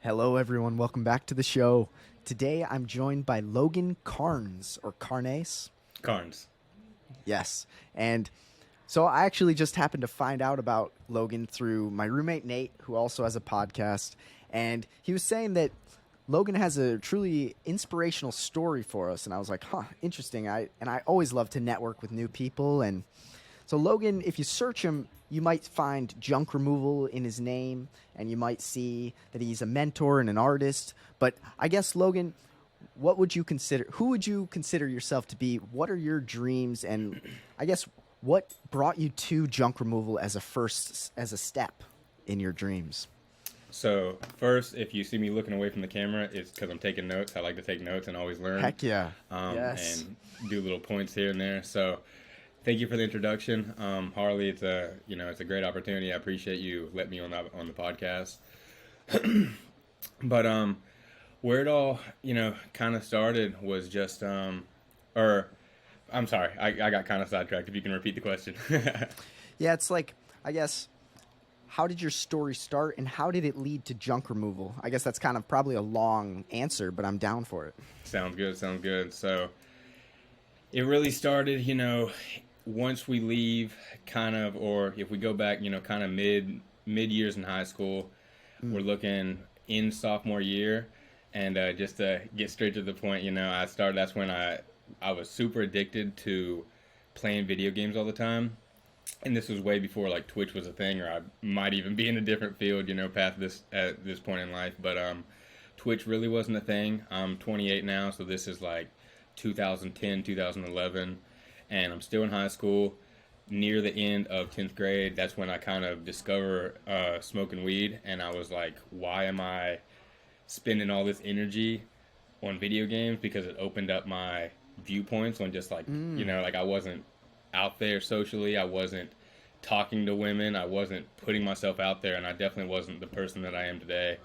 Hello, everyone. Welcome back to the show. Today, I'm joined by Logan Carnes, or Carnes. Carnes. Yes. And so I actually just happened to find out about Logan through my roommate, Nate, who also has a podcast. And he was saying that Logan has a truly inspirational story for us. And I was like, interesting. I always love to network with new people. And so Logan, if you search him, you might find junk removal in his name, and you might see that he's a mentor and an artist. But I guess, Logan, what would you consider? Who would you consider yourself to be? What are your dreams? And I guess what brought you to junk removal as a step in your dreams? So first, if you see me looking away from the camera, it's because I'm taking notes. I like to take notes and always learn. Heck yeah. Yes. And do little points here and there. So thank you for the introduction, Harley. It's a great opportunity. I appreciate you letting me on the podcast. But where it all kind of started was just or I'm sorry, I got kind of sidetracked. If you can repeat the question. Yeah, it's like, I guess, how did your story start and how did it lead to junk removal? I guess that's kind of probably a long answer, but I'm down for it. Sounds good. Sounds good. So it really started, once we leave or if we go back, kind of mid years in high school, we're looking in sophomore year. And just to get straight to the point, that's when I was super addicted to playing video games all the time. And this was way before like Twitch was a thing, or I might even be in a different field, past this at this point in life. But Twitch really wasn't a thing. I'm 28 now, so this is like 2010, 2011, and I'm still in high school. Near the end of 10th grade, that's when I kind of discover smoking weed, and I was like, why am I spending all this energy on video games? Because it opened up my viewpoints on just like, like I wasn't out there socially, I wasn't talking to women, I wasn't putting myself out there, and I definitely wasn't the person that I am today.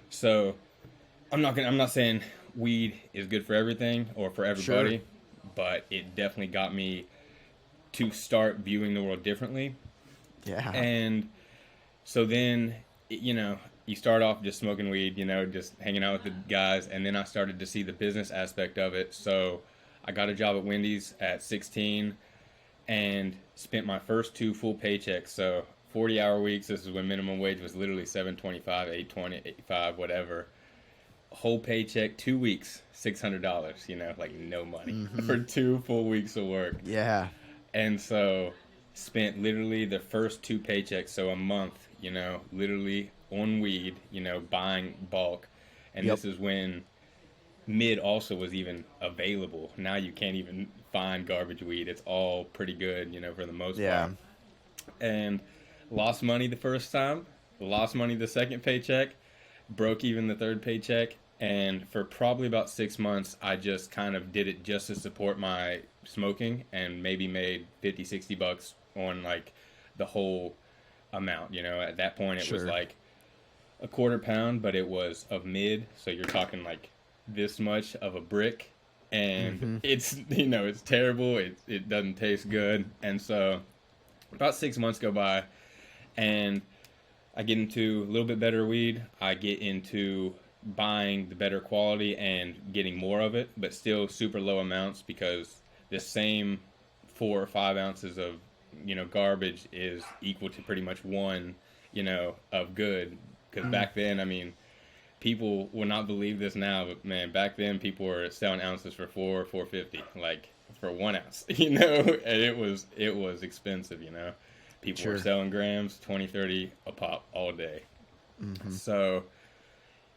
So I'm not saying weed is good for everything or for everybody, Sure. but it definitely got me to start viewing the world differently. Yeah. And so then, you start off just smoking weed, just hanging out with the guys, and then I started to see the business aspect of it. So I got a job at Wendy's at 16 and spent my first two full paychecks. So 40-hour weeks, this is when minimum wage was literally $7.25, $8.20, $8.5, whatever. Whole paycheck, 2 weeks, $600, like no money for 2 full weeks of work. Yeah. And so spent literally the first two paychecks, so a month, literally on weed, buying bulk. And Yep. this is when mid also was even available. Now you can't even find garbage weed. It's all pretty good, for the most Yeah. part. And lost money the first time, lost money the second paycheck, broke even the third paycheck. And for probably about 6 months, I just kind of did it just to support my smoking and maybe made 50, 60 bucks on like the whole amount. At that point it was Sure. like a quarter pound, but it was of mid. So you're talking like this much of a brick, and it's, it's terrible. It doesn't taste good. And so about 6 months go by and I get into a little bit better weed. I get into buying the better quality and getting more of it, but still super low amounts, because the same 4 or 5 ounces of garbage is equal to pretty much one of good. Because back then, I mean, people will not believe this now, but man, back then people were selling ounces for $4.50, like for 1 ounce, and it was expensive. People were Sure. selling grams, 20, 30 a pop all day. So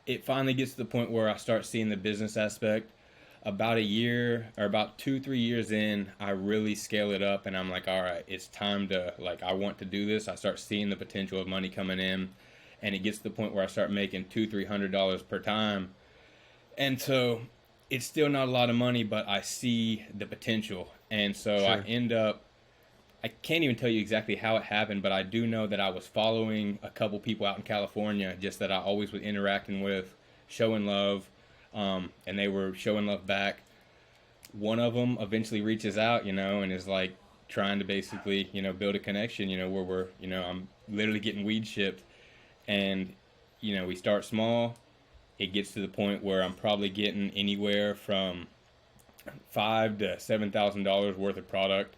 it finally gets to the point where I start seeing the business aspect. About a year or about 2-3 years in, I really scale it up, and I'm like, all right, it's time to, like, I want to do this. I start seeing the potential of money coming in, and it gets to the point where I start making $200-$300 per time. And so it's still not a lot of money, but I see the potential. And so I Sure. end up, I can't even tell you exactly how it happened, but I do know that I was following a couple people out in California, just that I always was interacting with, showing love, and they were showing love back. One of them eventually reaches out, and is like trying to basically, build a connection, where we're, I'm literally getting weed shipped, and, we start small, it gets to the point where I'm probably getting anywhere from $5,000 to $7,000 worth of product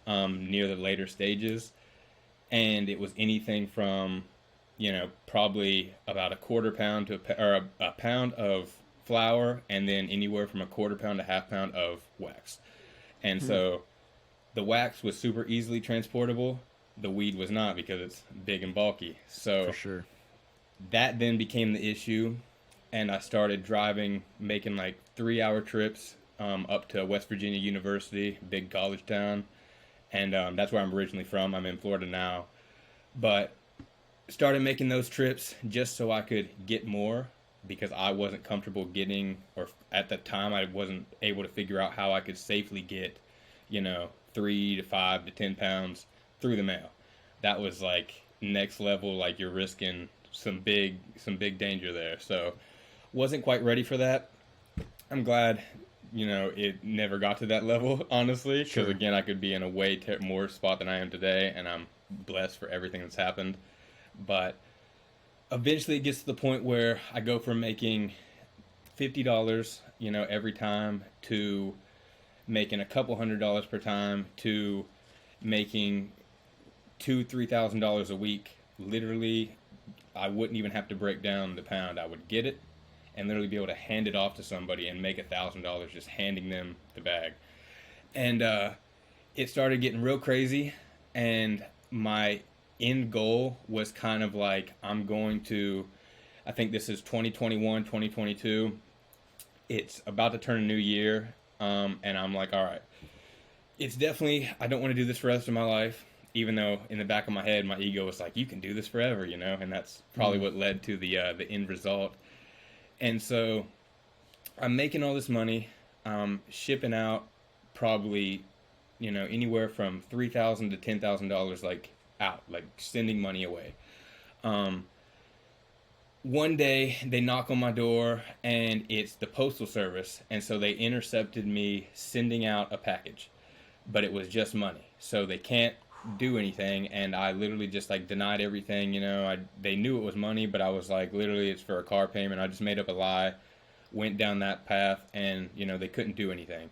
near the later stages. And it was anything from, probably about a quarter pound to a pound of flour, and then anywhere from a quarter pound to half pound of wax. And so the wax was super easily transportable. The weed was not, because it's big and bulky. So For sure. that then became the issue. And I started driving, making like 3-hour trips up to West Virginia University, big college town. And that's where I'm originally from. I'm in Florida now. But started making those trips just so I could get more, because I wasn't comfortable getting, or at the time I wasn't able to figure out how I could safely get, 3 to 5 to 10 pounds through the mail. That was like next level, like you're risking some big danger there. So wasn't quite ready for that. I'm glad, it never got to that level, honestly, because Sure. again, I could be in a way more spot than I am today, and I'm blessed for everything that's happened. But eventually it gets to the point where I go from making $50, every time, to making a couple $100s per time, to making $2,000-$3,000 a week. Literally, I wouldn't even have to break down the pound. I would get it and literally be able to hand it off to somebody and make $1,000 just handing them the bag. And it started getting real crazy, and my end goal was kind of like, I'm going to, I think this is 2021, 2022. It's about to turn a new year, and I'm like, all right, it's definitely, I don't want to do this for the rest of my life, even though in the back of my head, my ego was like, you can do this forever, and that's probably what led to the end result. And so I'm making all this money, shipping out probably, anywhere from $3,000 to $10,000, like out, like sending money away. One day they knock on my door, and it's the postal service, and so they intercepted me sending out a package, but it was just money, so they can't do anything. And I literally just like denied everything. They knew it was money, but I was like, literally, it's for a car payment. I just made up a lie, went down that path, and they couldn't do anything.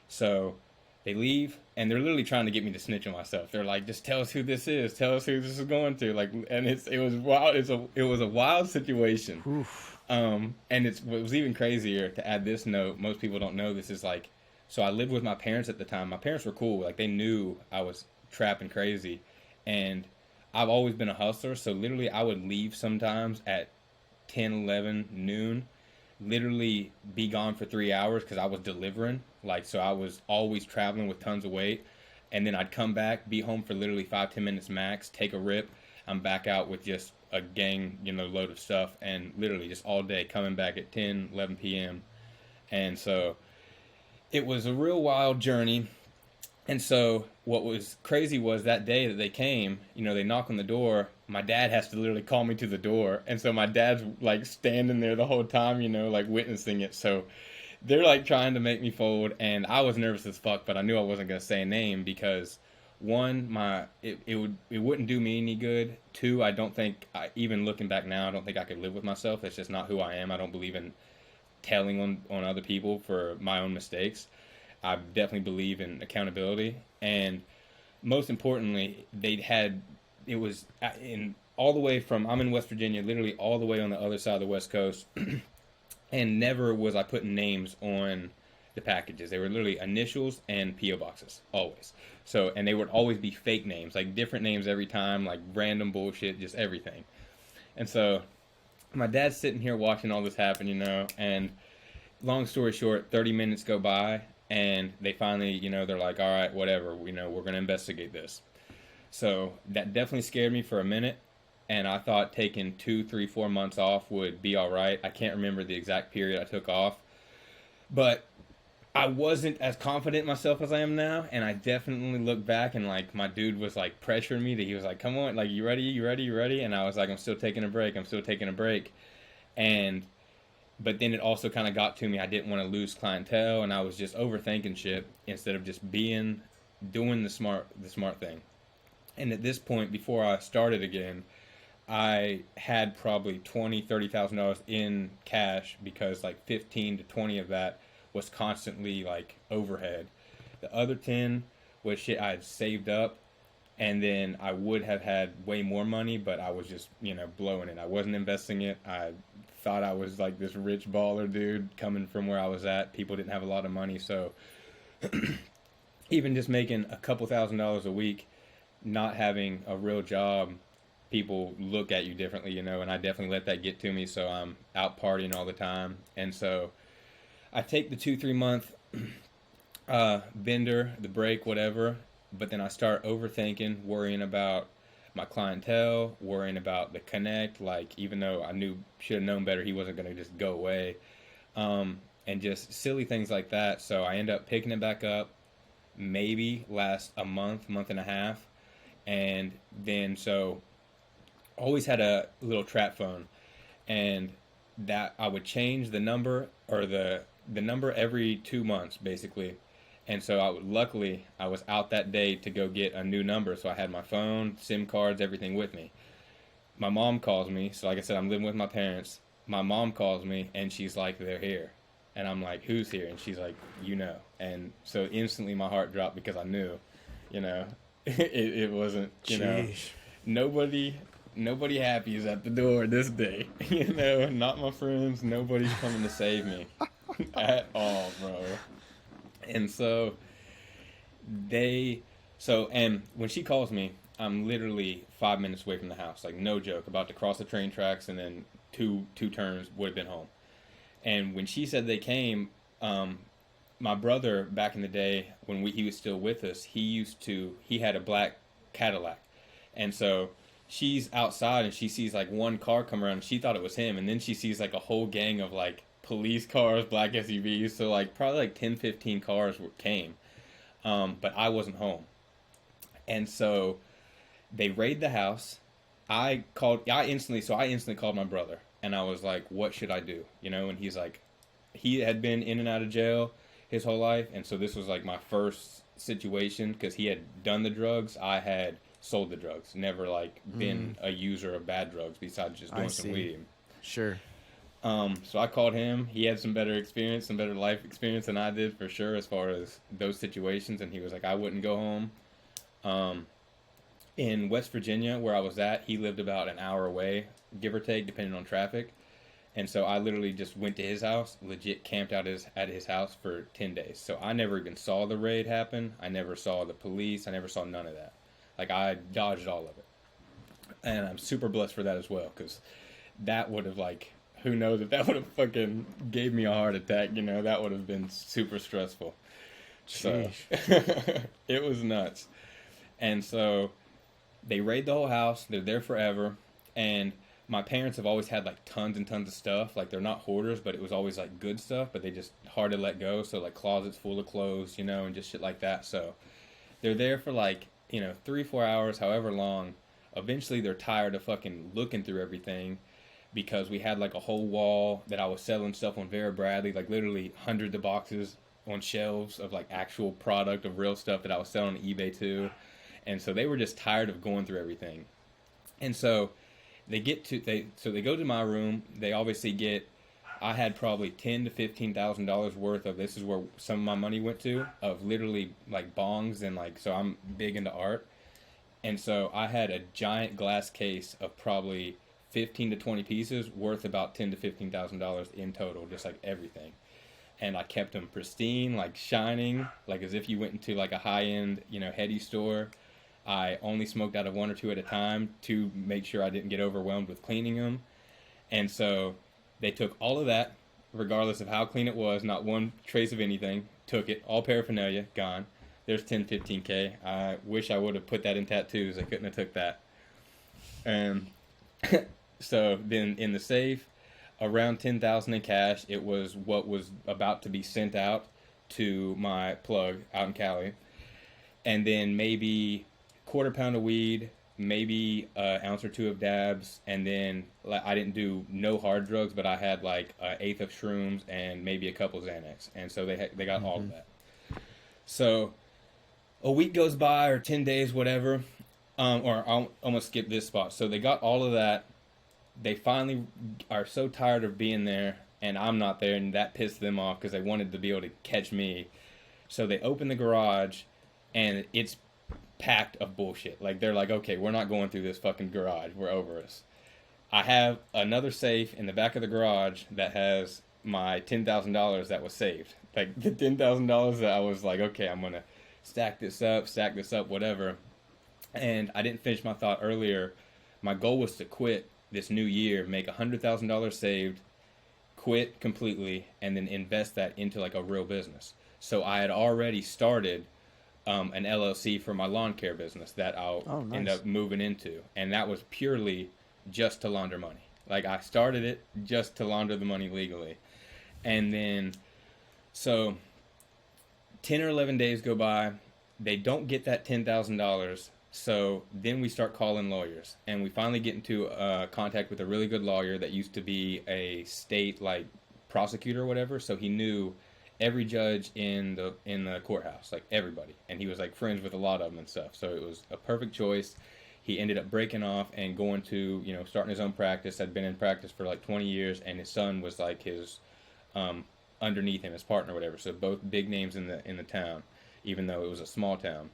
So they leave, and they're literally trying to get me to snitch on myself. They're like, just tell us who this is. Tell us who this is going to. Like, and it was wild. It was a wild situation. Oof. And it was even crazier to add this note. Most people don't know this is like, so I lived with my parents at the time. My parents were cool. Like, they knew I was trapping crazy, and I've always been a hustler. So literally, I would leave sometimes at 10, 11, noon, literally be gone for 3 hours because I was delivering. Like, so I was always traveling with tons of weight, and then I'd come back, be home for literally 5-10 minutes max, take a rip. I'm back out with just a gang, load of stuff, and literally just all day coming back at 10, 11 p.m. And so it was a real wild journey. And so what was crazy was that day that they came, they knock on the door, my dad has to literally call me to the door. And so my dad's like standing there the whole time, like witnessing it. So they're like trying to make me fold, and I was nervous as fuck, but I knew I wasn't going to say a name because one, it wouldn't do me any good. Two, I don't think, even looking back now, I don't think I could live with myself. It's just not who I am. I don't believe in telling on other people for my own mistakes. I definitely believe in accountability, and most importantly, it was in all the way from, I'm in West Virginia, literally all the way on the other side of the West Coast, and never was I putting names on the packages. They were literally initials and P.O. boxes, always. So, and they would always be fake names, like different names every time, like random bullshit, just everything. And so my dad's sitting here watching all this happen, and long story short, 30 minutes go by, and they finally, they're like, all right, whatever, we're going to investigate this. So that definitely scared me for a minute, and I thought taking 2, 3, 4 months off would be all right. I can't remember the exact period I took off, but I wasn't as confident in myself as I am now, and I definitely look back, and like my dude was like pressuring me, that he was like, come on, like, you ready? And I was like, I'm still taking a break. But then it also kind of got to me. I didn't want to lose clientele, and I was just overthinking shit instead of just doing the smart thing. And at this point, before I started again, I had probably $20,000 to $30,000 in cash because like 15 to 20 of that was constantly like overhead. The other 10 was shit I had saved up, and then I would have had way more money, but I was just, blowing it. I wasn't investing it. I thought I was like this rich baller dude coming from where I was at. People didn't have a lot of money, so even just making a couple $1,000s a week, not having a real job, people look at you differently, and I definitely let that get to me. So I'm out partying all the time. And so I take the 2-3 month bender, the break, whatever, but then I start overthinking, worrying about my clientele, worrying about the connect, like even though I should have known better, he wasn't going to just go away, and just silly things like that. So I end up picking it back up, maybe last a month and a half, and then so always had a little trap phone, and that I would change the number or the number every 2 months basically. And so luckily I was out that day to go get a new number, so I had my phone, SIM cards, everything with me. My mom calls me, so like I said, I'm living with my parents. My mom calls me and she's like, they're here. And I'm like, who's here? And she's like, and so instantly my heart dropped because I knew, it wasn't, nobody happy is at the door this day. Not my friends. Nobody's coming to save me at all, bro. And so and when she calls me, I'm literally 5 minutes away from the house, like no joke, about to cross the train tracks, and then two turns would have been home. And when she said they came, my brother back in the day when he was still with us, he had a black Cadillac, and so she's outside and she sees like one car come around. And she thought it was him, and then she sees like a whole gang of like police cars, black SUVs. So like probably like 10-15 cars came, but I wasn't home, and so they raid the house. I instantly called my brother, and I was like, what should I do? And he's like, he had been in and out of jail his whole life, and so this was like my first situation because he had done the drugs. I had sold the drugs, never like been a user of bad drugs besides just doing some weed. Sure. So I called him. He had some better life experience than I did for sure as far as those situations, and he was like, I wouldn't go home. In West Virginia, where I was at, he lived about an hour away, give or take, depending on traffic. And so I literally just went to his house, legit camped out at his house for 10 days. So I never even saw the raid happen. I never saw the police. I never saw none of that. Like, I dodged all of it. And I'm super blessed for that as well, because that would have, like, who knows if that would have fucking gave me a heart attack, that would have been super stressful. So, it was nuts. And so they raid the whole house. They're there forever. And my parents have always had like tons and tons of stuff. Like, they're not hoarders, but it was always like good stuff, but they just hard to let go. So like closets full of clothes, and just shit like that. So they're there for like, 3-4 hours, however long. Eventually they're tired of fucking looking through everything, because we had like a whole wall that I was selling stuff on Vera Bradley, like literally hundreds of boxes on shelves of like actual product of real stuff that I was selling on eBay too. And so they were just tired of going through everything. And so they go to my room. They obviously I had probably $10,000 to $15,000 worth of, this is where some of my money went to, of literally like bongs, and like, so I'm big into art. And so I had a giant glass case of probably 15 to 20 pieces worth about $10,000 to $15,000 in total, just like everything. And I kept them pristine, like shining, like as if you went into like a high-end, heady store. I only smoked out of one or two at a time to make sure I didn't get overwhelmed with cleaning them. And so they took all of that, regardless of how clean it was, not one trace of anything, took it, all paraphernalia, gone. There's 10, 15K. I wish I would have put that in tattoos. I couldn't have took that. And so then in the safe, around $10,000 in cash. It was what was about to be sent out to my plug out in Cali. And then maybe quarter pound of weed, maybe an ounce or two of dabs, and then I didn't do no hard drugs, but I had like an eighth of shrooms and maybe a couple Xanax. And so they got all of that. So a week goes by, or 10 days, whatever. Or I'll almost skip this spot. So they got all of that. They finally are so tired of being there, and I'm not there, and that pissed them off because they wanted to be able to catch me. So they open the garage, and it's packed of bullshit. Like, they're like, okay, we're not going through this fucking garage. We're over us. I have another safe in the back of the garage that has my $10,000 that was saved. Like, the $10,000 that I was like, okay, I'm going to stack this up, whatever. And I didn't finish my thought earlier. My goal was to quit this new year, make $100,000 saved, quit completely, and then invest that into like a real business. So I had already started an LLC for my lawn care business that I'll end up moving into. And that was purely just to launder money. Like, I started it just to launder the money legally. And then, so 10 or 11 days go by. They don't get that $10,000. So then we start calling lawyers, and we finally get into contact with a really good lawyer that used to be a state like prosecutor or whatever. So he knew every judge in the courthouse, like everybody, and he was like friends with a lot of them and stuff. So it was a perfect choice. He ended up breaking off and going to, starting his own practice. Had been in practice for like 20 years, and his son was like his underneath him, his partner or whatever. So both big names in the town, even though it was a small town.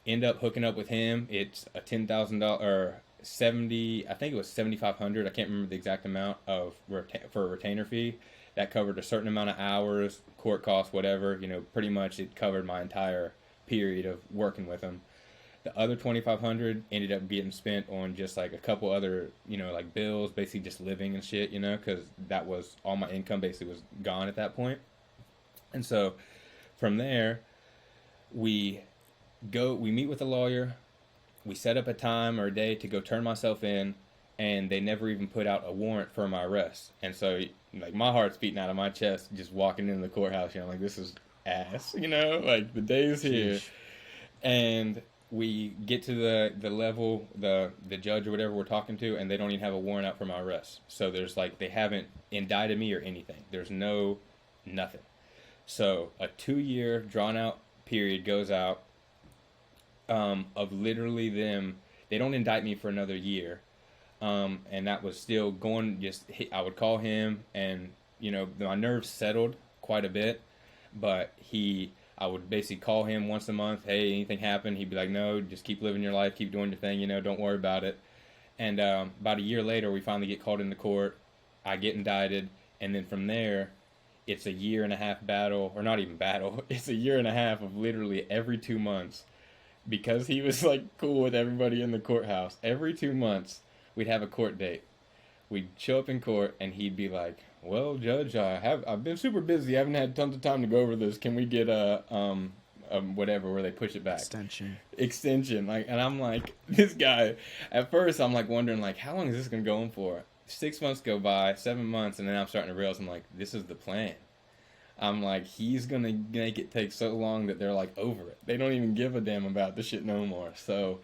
End up hooking up with him. It's a $10,000 or 70. I think it was 7,500. I can't remember the exact amount for a retainer fee. That covered a certain amount of hours, court costs, whatever. Pretty much it covered my entire period of working with him. The other 2,500 ended up getting spent on just like a couple other, like bills, basically just living and shit, because that was all my income basically was gone at that point. And so from there, we meet with a lawyer, we set up a time or a day to go turn myself in, and they never even put out a warrant for my arrest. And so, like, my heart's beating out of my chest just walking into the courthouse, like, this is ass, like, the day is here. Sheesh. And we get to the level, the judge or whatever we're talking to, and they don't even have a warrant out for my arrest. So there's, like, they haven't indicted me or anything. There's nothing. So a 2-year drawn-out period goes out, of literally them. They don't indict me for another year, and that was still going. I would call him, and my nerves settled quite a bit, but I would basically call him once a month. Hey, anything happened? He'd be like, no, just keep living your life, keep doing your thing, don't worry about it. And about a year later, we finally get called into court. I get indicted, and then from there, it's a 1.5-year battle, or not even battle. It's a 1.5 year of literally every 2 months. Because he was like cool with everybody in the courthouse. Every 2 months, we'd have a court date. We'd show up in court, and he'd be like, "Well, Judge, I've been super busy. I haven't had tons of time to go over this. Can we get a whatever where they push it back? Extension." Like, and I'm like, this guy. At first, I'm like wondering like, how long is this gonna go on for? 6 months go by, 7 months, and then I'm starting to realize I'm like, this is the plan. I'm like, he's going to make it take so long that they're like over it. They don't even give a damn about the shit no more. So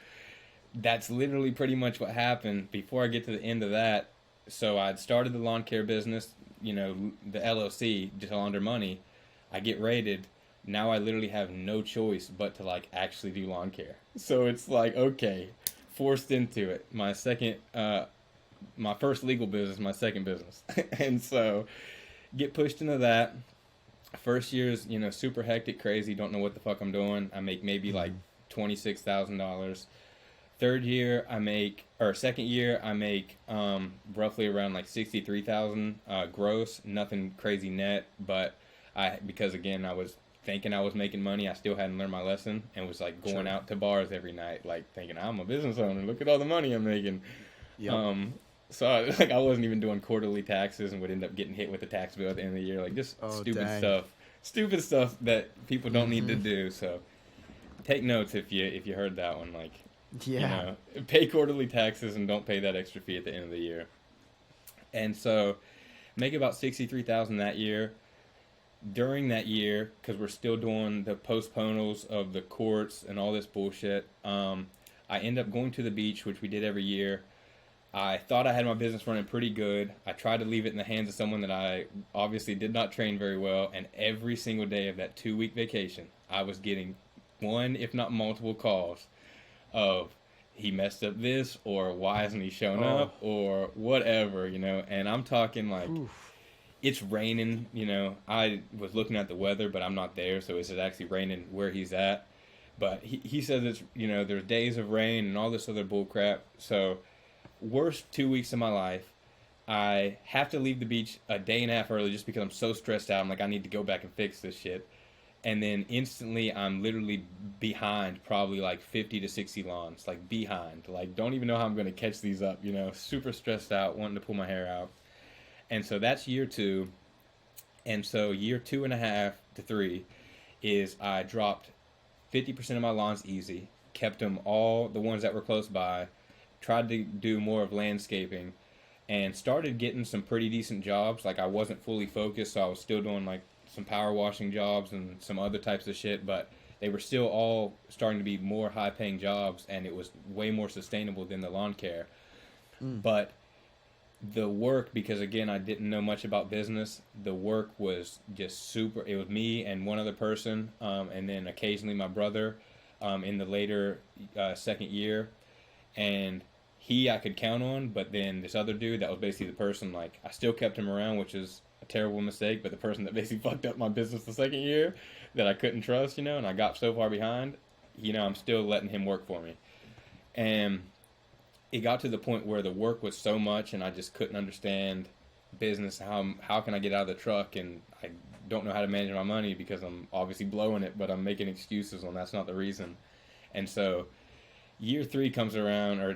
that's literally pretty much what happened. Before I get to the end of that, so I'd started the lawn care business, the LLC, just to launder money. I get raided. Now I literally have no choice but to like actually do lawn care. So it's like, okay, forced into it. My first legal business, my second business. And so get pushed into that. First year is, super hectic, crazy. Don't know what the fuck I'm doing. I make maybe like $26,000. Second year, I make roughly around like $63,000 gross. Nothing crazy net, but because again, I was thinking I was making money. I still hadn't learned my lesson and was like going out to bars every night, like thinking I'm a business owner. Look at all the money I'm making. Yep. So I wasn't even doing quarterly taxes and would end up getting hit with a tax bill at the end of the year. Like just stupid stuff that people don't need to do. So take notes if you heard that one. Like, pay quarterly taxes and don't pay that extra fee at the end of the year. And so make about $63,000 that year. During that year, because we're still doing the postponals of the courts and all this bullshit, I end up going to the beach, which we did every year. I thought I had my business running pretty good. I tried to leave it in the hands of someone that I obviously did not train very well, and every single day of that 2-week vacation, I was getting one, if not multiple calls of he messed up this, or why hasn't he shown Oh. up, or whatever, and I'm talking like Oof. it's raining. I was looking at the weather, but I'm not there, so it's actually raining where he's at. But he says it's, there's days of rain and all this other bull crap. So, worst 2 weeks of my life. I have to leave the beach a day and a half early just because I'm so stressed out. I'm like, I need to go back and fix this shit. And then instantly, I'm literally behind probably like 50 to 60 lawns. Like, behind. Like, don't even know how I'm going to catch these up, Super stressed out, wanting to pull my hair out. And so that's year 2. And so year 2.5 to 3 is I dropped 50% of my lawns easy, kept them all, the ones that were close by, tried to do more of landscaping, and started getting some pretty decent jobs. Like, I wasn't fully focused, so I was still doing like some power washing jobs and some other types of shit, but they were still all starting to be more high paying jobs, and it was way more sustainable than the lawn care. But the work, because again, I didn't know much about business, the work was just super. It was me and one other person, and then occasionally my brother in the later second year. And I could count on, but then this other dude that was basically the person, like, I still kept him around, which is a terrible mistake, but the person that basically fucked up my business the second year that I couldn't trust, and I got so far behind, I'm still letting him work for me. And it got to the point where the work was so much and I just couldn't understand business. How can I get out of the truck, and I don't know how to manage my money because I'm obviously blowing it, but I'm making excuses when that's not the reason. And so year 3 comes around, or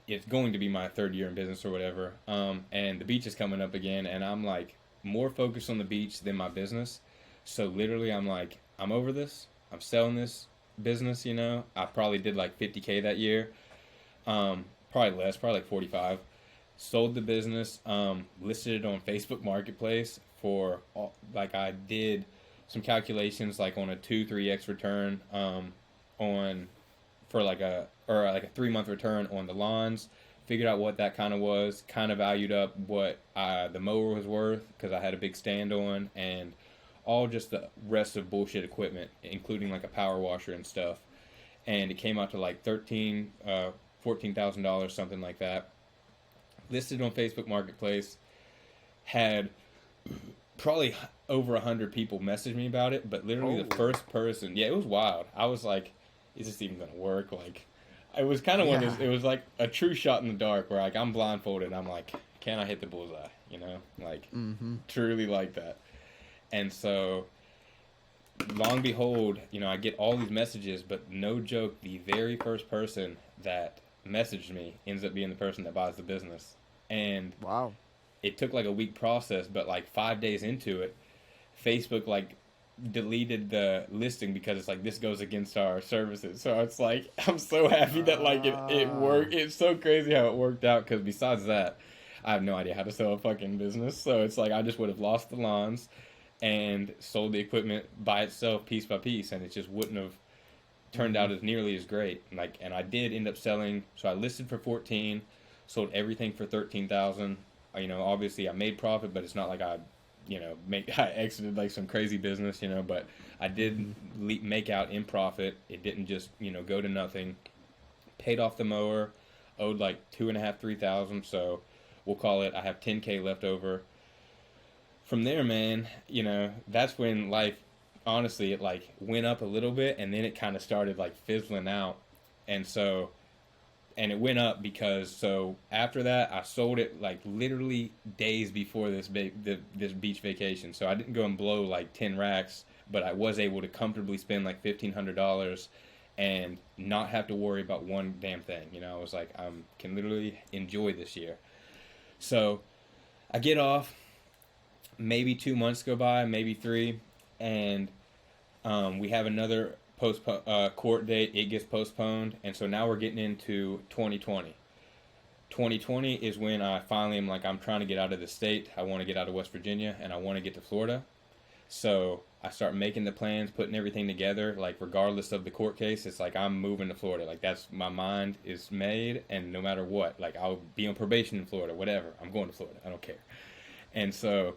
it's going to be my 3rd year in business or whatever, and the beach is coming up again, and I'm like more focused on the beach than my business. So literally I'm like, I'm over this, I'm selling this business. I probably did like 50K that year, probably less, probably like 45. Sold the business, listed it on Facebook Marketplace for like, I did some calculations like on a 2-3x return on for like a 3-month return on the lawns. Figured out what that kind of was, kind of valued up what the mower was worth because I had a big stand on, and all just the rest of bullshit equipment, including like a power washer and stuff. And it came out to like $14,000, something like that. Listed on Facebook Marketplace. Had probably over 100 people message me about it, but literally the first person, it was wild. I was like, is this even gonna work? Like, it was kind of one of those, it was like a true shot in the dark where like I'm blindfolded, I'm like, can I hit the bullseye? Like, truly like that. And so, long behold, I get all these messages, but no joke, the very first person that messaged me ends up being the person that buys the business. And Wow. it took like a week process, but like 5 days into it, Facebook like deleted the listing because it's like, this goes against our services. So it's like, I'm so happy that like it worked. It's so crazy how it worked out, because besides that, I have no idea how to sell a fucking business. So it's like, I just would have lost the lawns and sold the equipment by itself piece by piece, and it just wouldn't have turned out as nearly as great. Like, and I did end up selling. So I listed for 14, sold everything for 13,000. Obviously I made profit, but it's not like I exited like some crazy business, but I did make out in profit. It didn't just, go to nothing. Paid off the mower, owed like 2.5, 3,000. So we'll call it, I have 10K left over. From there, man, that's when life, honestly, it like went up a little bit, and then it kind of started like fizzling out. And so, and it went up because, so after that, I sold it like literally days before this this beach vacation. So I didn't go and blow like 10 racks, but I was able to comfortably spend like $1,500 and not have to worry about one damn thing. I was like, I can literally enjoy this year. So I get off, maybe 2 months go by, maybe 3, and we have another court date. It gets postponed, and so now we're getting into 2020. 2020 is when I finally am like, I'm trying to get out of the state. I want to get out of West Virginia, and I want to get to Florida. So I start making the plans, putting everything together. Like, regardless of the court case, it's like I'm moving to Florida. Like, that's, my mind is made, and no matter what, like, I'll be on probation in Florida, whatever. I'm going to Florida. I don't care. And so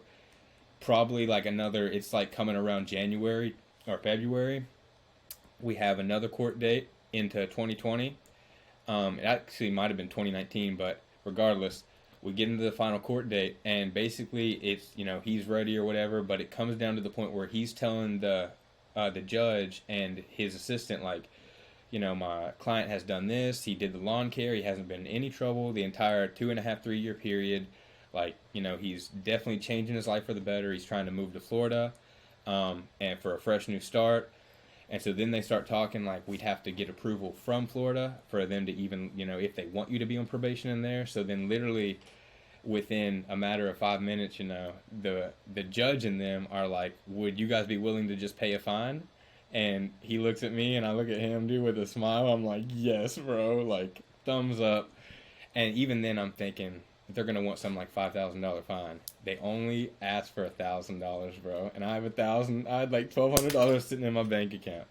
probably like it's like coming around January or February, we have another court date, into 2020. It actually might have been 2019, but regardless, we get into the final court date, and basically it's, he's ready or whatever, but it comes down to the point where he's telling the judge and his assistant, like, my client has done this, he did the lawn care, he hasn't been in any trouble the entire 2.5, 3 year period. Like, he's definitely changing his life for the better. He's trying to move to Florida, and for a fresh new start. And so then they start talking like we'd have to get approval from Florida for them to even, if they want you to be on probation in there. So then literally within a matter of 5 minutes, the judge and them are like, would you guys be willing to just pay a fine? And he looks at me and I look at him, dude, with a smile. I'm like, yes, bro, like thumbs up. And even then I'm thinking they're going to want something like $5,000 fine. They only asked for $1,000, bro. And I have I had like $1,200 sitting in my bank account.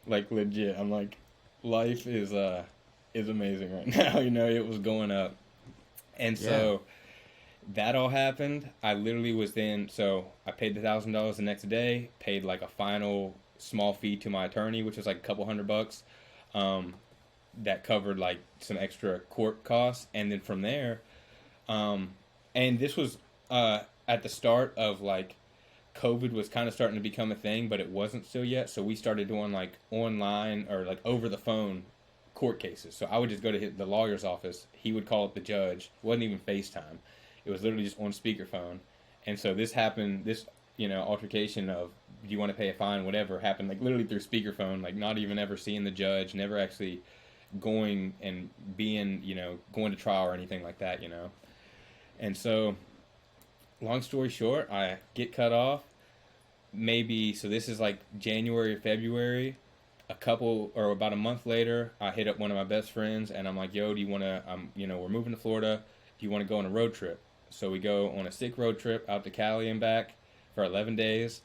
Like legit. I'm like, life is amazing right now. It was going up. And so that all happened. I literally was so I paid the $1,000 the next day, paid like a final small fee to my attorney, which was like a couple $100. That covered like some extra court costs. And then from there, and this was at the start of like COVID was kind of starting to become a thing, but it wasn't still yet. So we started doing like online or like over the phone court cases. So I would just go to the lawyer's office. He would call up the judge. It wasn't even FaceTime. It was literally just on speakerphone. And so this happened, altercation of, do you want to pay a fine, whatever, happened like literally through speakerphone, like not even ever seeing the judge, never actually going and being, going to trial or anything like that, And so, long story short, I get cut off. So this is like January or February. About a month later, I hit up one of my best friends and I'm like, yo, do you want to, we're moving to Florida. Do you want to go on a road trip? So we go on a sick road trip out to Cali and back for 11 days.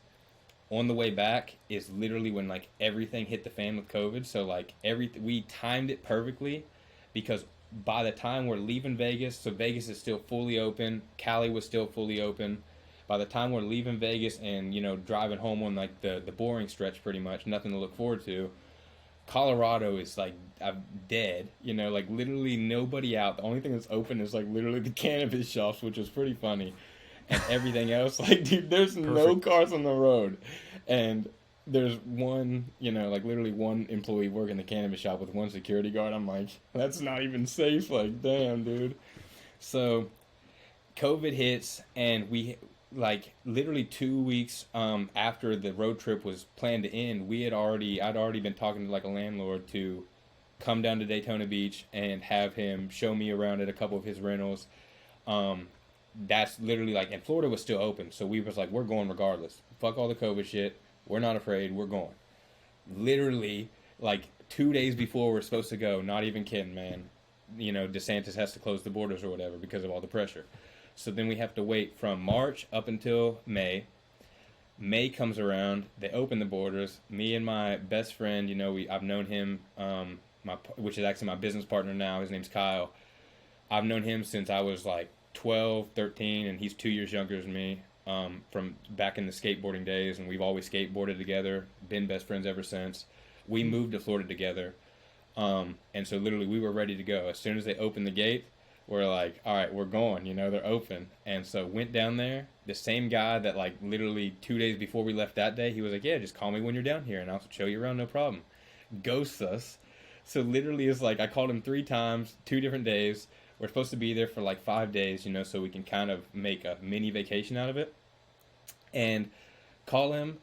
On the way back is literally when like everything hit the fan with COVID. So like we timed it perfectly because by the time we're leaving Vegas, so Vegas is still fully open, Cali was still fully open. By the time we're leaving Vegas and, driving home on like the boring stretch pretty much, nothing to look forward to, Colorado is like dead, like literally nobody out. The only thing that's open is like literally the cannabis shops, which was pretty funny. And everything else, like, dude, there's no cars on the road. And there's one, like literally one employee working the cannabis shop with one security guard. I'm like, that's not even safe. Like, damn, dude. So COVID hits and we, like, literally 2 weeks after the road trip was planned to end, I'd already been talking to like a landlord to come down to Daytona Beach and have him show me around at a couple of his rentals. That's literally like, and Florida was still open. So we was like, we're going regardless. Fuck all the COVID shit. We're not afraid. We're going. Literally, like 2 days before we're supposed to go, not even kidding, man. DeSantis has to close the borders or whatever because of all the pressure. So then we have to wait from March up until May. May comes around. They open the borders. Me and my best friend, I've known him, which is actually my business partner now. His name's Kyle. I've known him since I was like 12, 13, and he's 2 years younger than me, from back in the skateboarding days, and we've always skateboarded together, been best friends ever since. We moved to Florida together, and so literally we were ready to go. As soon as they opened the gate, we're like, all right, we're going, they're open. And so went down there, the same guy that like literally 2 days before we left that day, he was like, yeah, just call me when you're down here and I'll show you around, no problem. Ghosts us. So literally it's like, I called him 3 times, 2 different days. We're supposed to be there for like 5 days, so we can kind of make a mini vacation out of it. And call him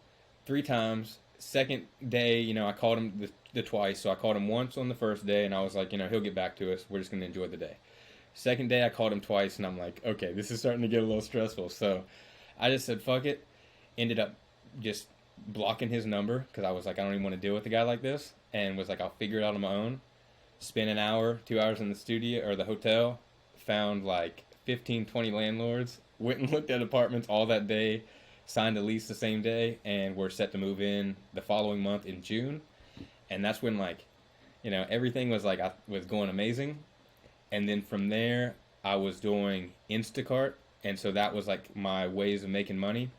3 times. Second day, I called him the twice. So I called him once on the first day, and I was like, he'll get back to us. We're just going to enjoy the day. Second day, I called him twice, and I'm like, okay, this is starting to get a little stressful. So I just said, fuck it. Ended up just blocking his number because I was like, I don't even want to deal with a guy like this. And was like, I'll figure it out on my own. Spent an hour, 2 hours in the studio or the hotel, found like 15, 20 landlords, went and looked at apartments all that day, signed a lease the same day, and we're set to move in the following month in June. And that's when like, everything was like, I was going amazing. And then from there, I was doing Instacart. And so that was like my ways of making money.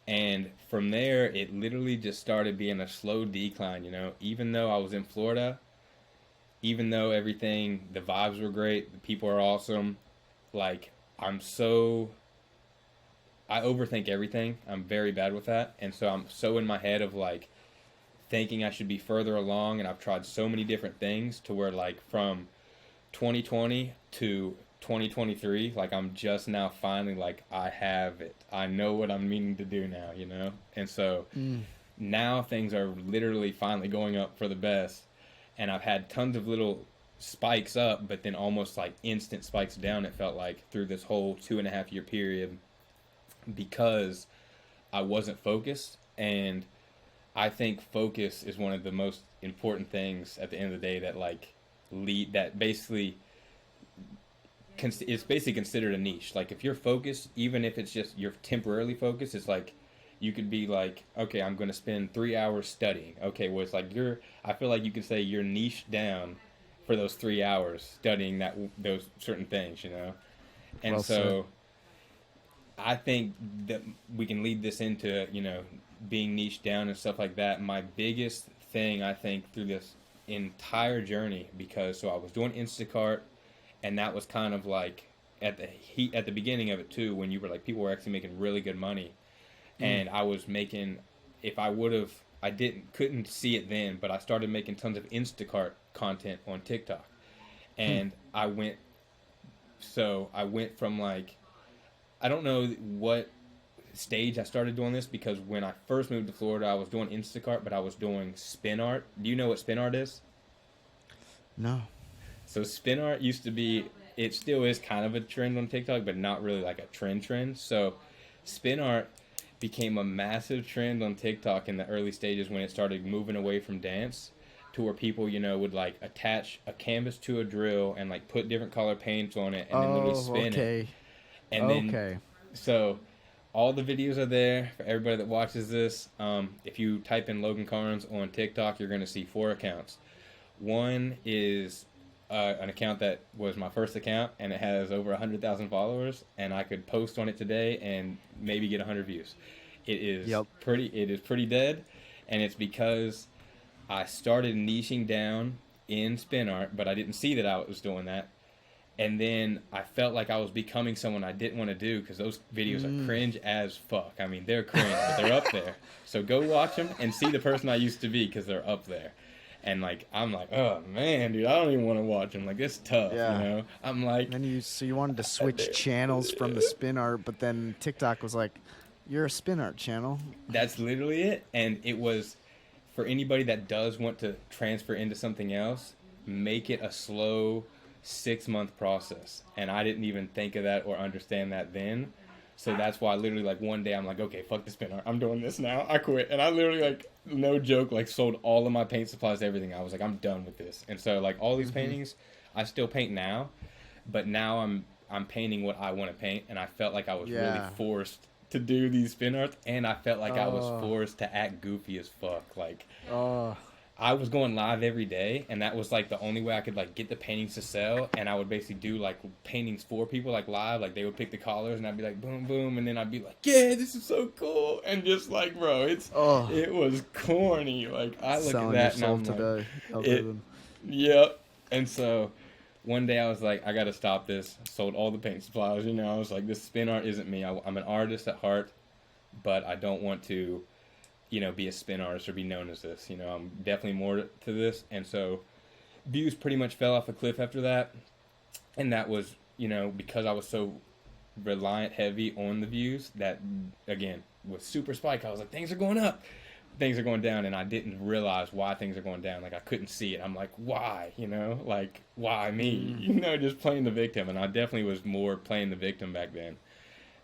And from there, it literally just started being a slow decline, Even though I was in Florida, even though everything, the vibes were great, the people are awesome, like, I overthink everything. I'm very bad with that. And so I'm so in my head of like thinking I should be further along. And I've tried so many different things to where like from 2020 to 2023, like I'm just now finally like, I have it. I know what I'm meaning to do now, you know? And so now things are literally finally going up for the best. And I've had tons of little spikes up, but then almost like instant spikes down, it felt like, through this whole 2.5 year period, because I wasn't focused. And I think focus is one of the most important things at the end of the day that like that basically it's basically considered a niche. Like if you're focused, even if it's just you're temporarily focused, it's like you could be like, okay, I'm going to spend 3 hours studying. Okay, well, it's like I feel like you could say you're niche down for those 3 hours studying those certain things, you know? And Well so said. I think that we can lead this into, you know, being niche down and stuff like that. My biggest thing, I think, through this entire journey, because so I was doing Instacart, and that was kind of like at the beginning of it too, when you were like, people were actually making really good money. And I was making, if I would have, couldn't see it then, but I started making tons of Instacart content on TikTok. And I went from like, I don't know what stage I started doing this, because when I first moved to Florida, I was doing Instacart, but I was doing spin art. Do you know what spin art is? No. So spin art used to be, it still is kind of a trend on TikTok, but not really like a trend. So spin art became a massive trend on TikTok in the early stages when it started moving away from dance, to where people, you know, would like attach a canvas to a drill and like put different color paints on it and then literally spin it. And then, so all the videos are there for everybody that watches this. If you type in Logan Carnes on TikTok, you're going to see 4 accounts. One is an account that was my first account, and it has over 100,000 followers, and I could post on it today and maybe get 100 views. It is pretty dead, and it's because I started niching down in spin art, but I didn't see that I was doing that. And then I felt like I was becoming someone I didn't want to do, because those videos are cringe as fuck. I mean, they're cringe, but they're up there. So go watch them and see the person I used to be, because they're up there. And like, I'm like, oh man, dude, I don't even want to watch them. Like, it's tough, you know? I'm like... And then you wanted to switch channels from the spin art, but then TikTok was like, you're a spin art channel. That's literally it. And it was, for anybody that does want to transfer into something else, make it a slow 6-month process. And I didn't even think of that or understand that then. So that's why literally like one day I'm like, okay, fuck the spin art, I'm doing this now, I quit. And I literally, like, no joke, like sold all of my paint supplies, everything. I was like, I'm done with this. And so like all these paintings, I still paint now, but now I'm painting what I want to paint. And I felt like I was really forced to do these spin arts, and I felt like I was forced to act goofy as fuck. Like, I was going live every day, and that was like the only way I could like get the paintings to sell. And I would basically do like paintings for people, like live. Like they would pick the colors, and I'd be like, boom, boom, and then I'd be like, yeah, this is so cool. And just like, bro, it was corny. Like I look at that and I'm like, yep. And so one day I was like, I got to stop this. Sold all the paint supplies. You know, I was like, this spin art isn't me. I'm an artist at heart, but I don't want to, you know, be a spin artist or be known as this. You know, I'm definitely more to this. And so views pretty much fell off a cliff after that. And that was, you know, because I was so reliant heavy on the views, that again with super spike, I was like, things are going up, things are going down, and I didn't realize why things are going down. Like I couldn't see it. I'm like, why? You know, like, why me? You know, just playing the victim. And I definitely was more playing the victim back then,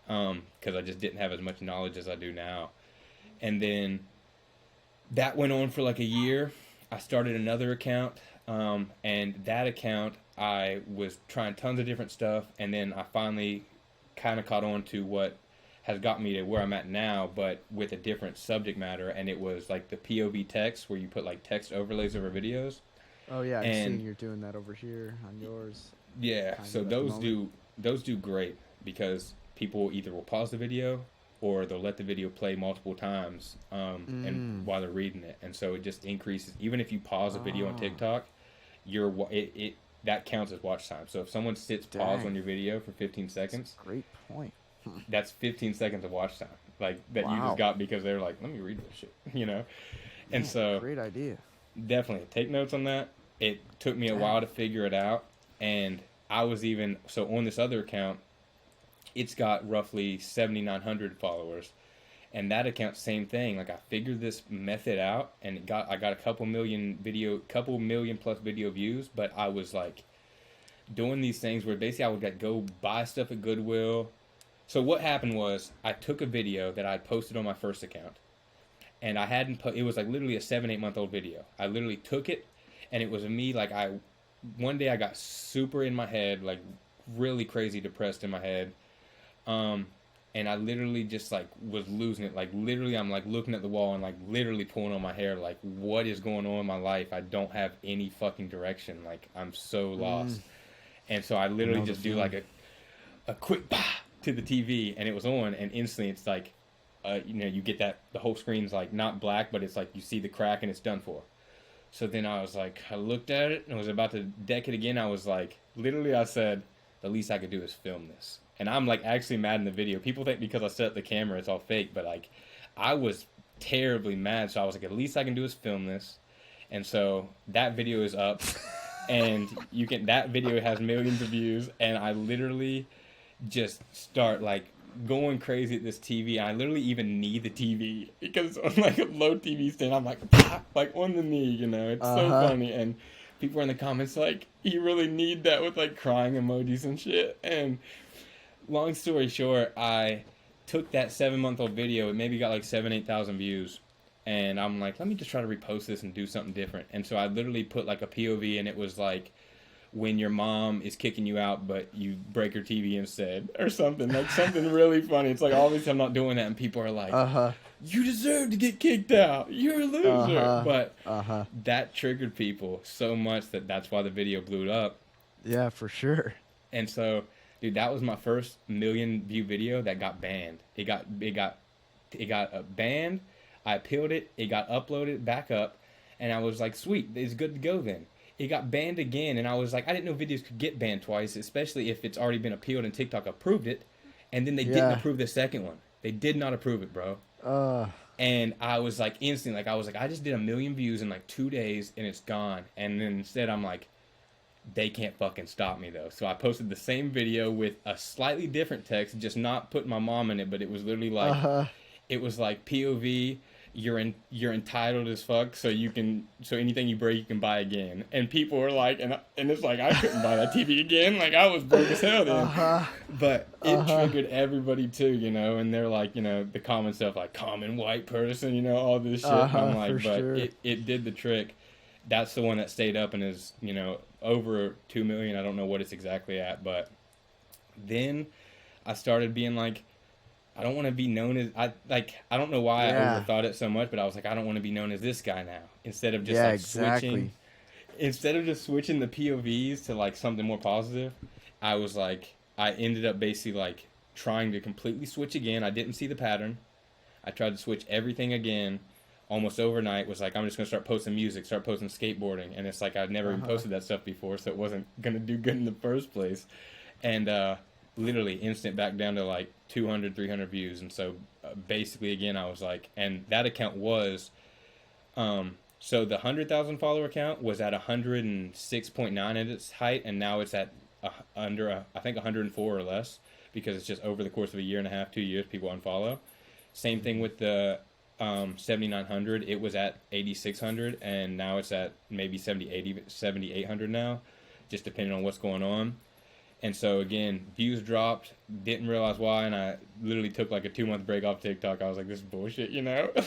because I just didn't have as much knowledge as I do now. And then that went on for like a year. I started another account, and that account I was trying tons of different stuff, and then I finally kind of caught on to what has got me to where I'm at now, but with a different subject matter. And it was like the POV text, where you put like text overlays over videos. Oh yeah, I've seen you're doing that over here on yours. Yeah, so those do great, because people either will pause the video or they'll let the video play multiple times and while they're reading it. And so it just increases. Even if you pause a video on TikTok, that counts as watch time. So if someone sits pause Dang. on your video for 15 seconds, Great point. that's 15 seconds of watch time, like that you Wow. just got because they're like, let me read this shit, you know. And Man, so great idea. definitely take notes on that. It took me a while to figure it out, and I was even so on this other account, it's got roughly 7,900 followers. And that account, same thing. Like I figured this method out, and I got a couple million plus video views. But I was like doing these things where basically I would like go buy stuff at Goodwill. So what happened was I took a video that I posted on my first account, and I hadn't it was like literally a 7-8 month old video. I literally took it, and it was me like one day I got super in my head, like really crazy depressed in my head. And I literally just like was losing it. Like literally I'm like looking at the wall and like literally pulling on my hair. Like what is going on in my life? I don't have any fucking direction. Like I'm so lost. And so I literally just do like a quick bah to the TV, and it was on, and instantly it's like, you get that the whole screen's like not black, but it's like you see the crack and it's done for. So then I was like, I looked at it and was about to deck it again. I was like, literally I said, the least I could do is film this. And I'm like actually mad in the video. People think because I set up the camera it's all fake, but like I was terribly mad. So I was like, at least I can do is film this. And so that video is up, and that video has millions of views, and I literally just start like going crazy at this TV. I literally even need the TV because on like a low TV stand, I'm like pop, like on the knee, It's so funny, and people are in the comments like, you really need that with like crying emojis and shit. And long story short, I took that 7-month-old video. It maybe got like 8,000 views. And I'm like, let me just try to repost this and do something different. And so I literally put like a POV, and it was like when your mom is kicking you out, but you break her TV instead, or something. Like something really funny. It's like, obviously I'm not doing that. And people are like, you deserve to get kicked out. You're a loser. But that triggered people so much that's why the video blew up. Yeah, for sure. And so, dude, that was my first million view video that got banned. It got banned. I appealed it. It got uploaded back up, and I was like, sweet, it's good to go then. It got banned again, and I was like, I didn't know videos could get banned twice, especially if it's already been appealed and TikTok approved it, and then they didn't approve the second one. They did not approve it, bro. And I was like, instantly, like, I just did 1 million views in like 2 days, and it's gone. And then instead, I'm like, they can't fucking stop me, though. So I posted the same video with a slightly different text, just not putting my mom in it, but it was literally like, it was like POV, you're entitled as fuck, so anything you break you can buy again. And people were like, and it's like I couldn't buy that TV again, like I was broke as hell then. But it triggered everybody too, and they're like, the common stuff like common white person, all this shit. And I'm like, but sure. it did the trick. That's the one that stayed up and is, over 2 million. I don't know what it's exactly at, but then I started being like, I don't want to be known as I don't know why I overthought it so much, but I was like, I don't want to be known as this guy now. Instead of just switching, instead of just switching the POVs to like something more positive, I was like, I ended up basically like trying to completely switch again. I didn't see the pattern. I tried to switch everything again. Almost overnight was like, I'm just gonna start posting music, start posting skateboarding, and it's like I'd never even posted that stuff before, so it wasn't gonna do good in the first place. And literally instant back down to like 200, 300 views. And so basically again, I was like, and that account was, so the 100,000 follower account was at 106.9 at its height. And now it's at I think 104 or less, because it's just over the course of a year and a half, 2 years, people unfollow. Same thing with the 7,900. It was at 8,600, and now it's at maybe 7,800 now, just depending on what's going on. And so again, views dropped, didn't realize why, and I literally took like a 2-month break off TikTok. I was like, this is bullshit,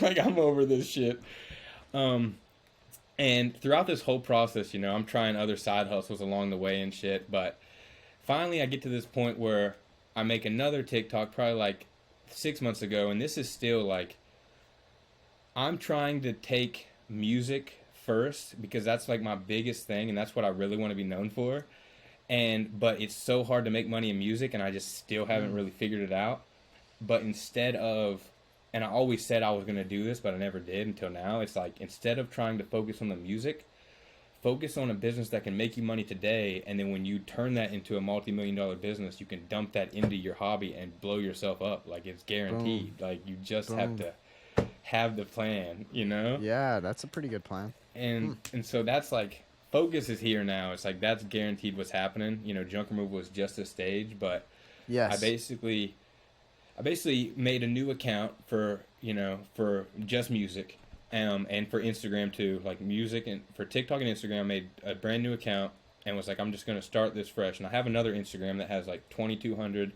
like I'm over this shit. And throughout this whole process, I'm trying other side hustles along the way and shit, but finally I get to this point where I make another TikTok probably like 6 months ago, and this is still like, I'm trying to take music first because that's like my biggest thing, and that's what I really want to be known for. But it's so hard to make money in music, and I just still haven't really figured it out. But instead of, and I always said I was going to do this, but I never did until now. It's like, instead of trying to focus on the music, focus on a business that can make you money today, and then when you turn that into a multi-million-dollar business, you can dump that into your hobby and blow yourself up. Like, it's guaranteed. Boom. Like, you just have Boom. to have the plan, you know? Yeah, that's a pretty good plan. And so that's like, focus is here now. It's like, that's guaranteed what's happening. You know, junk removal was just a stage, but Yes. I basically made a new account for, you know, for just music, and for Instagram too, like music, and for TikTok and Instagram, I made a brand new account and was like, I'm just going to start this fresh. And I have another Instagram that has like 2,200.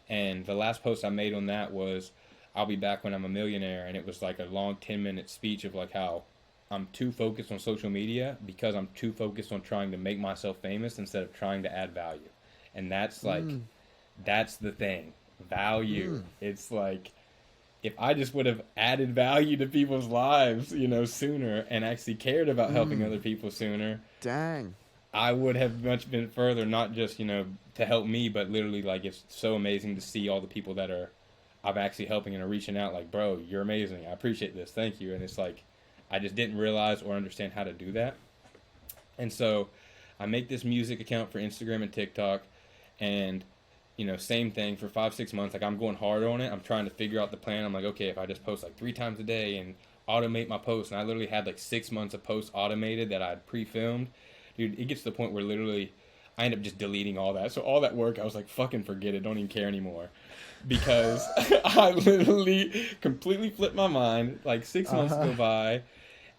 And the last post I made on that was, I'll be back when I'm a millionaire. And it was like a long 10-minute speech of like how I'm too focused on social media because I'm too focused on trying to make myself famous instead of trying to add value. And that's like, that's the thing. Value. It's like, if I just would have added value to people's lives, you know, sooner, and actually cared about helping other people sooner, Dang. I would have much been further, not just, you know, to help me, but literally, like, it's so amazing to see all the people that I'm actually helping and are reaching out, like, bro, you're amazing. I appreciate this. Thank you. And it's like, I just didn't realize or understand how to do that. And so I make this music account for Instagram and TikTok, and, you know, same thing for 5-6 months. Like, I'm going hard on it. I'm trying to figure out the plan. I'm like, okay, if I just post like 3 times a day and automate my posts, and I literally had like 6 months of posts automated that I'd pre-filmed, dude, it gets to the point where literally I end up just deleting all that. So all that work, I was like, fucking forget it. Don't even care anymore. Because I literally completely flipped my mind. Like 6 months go by.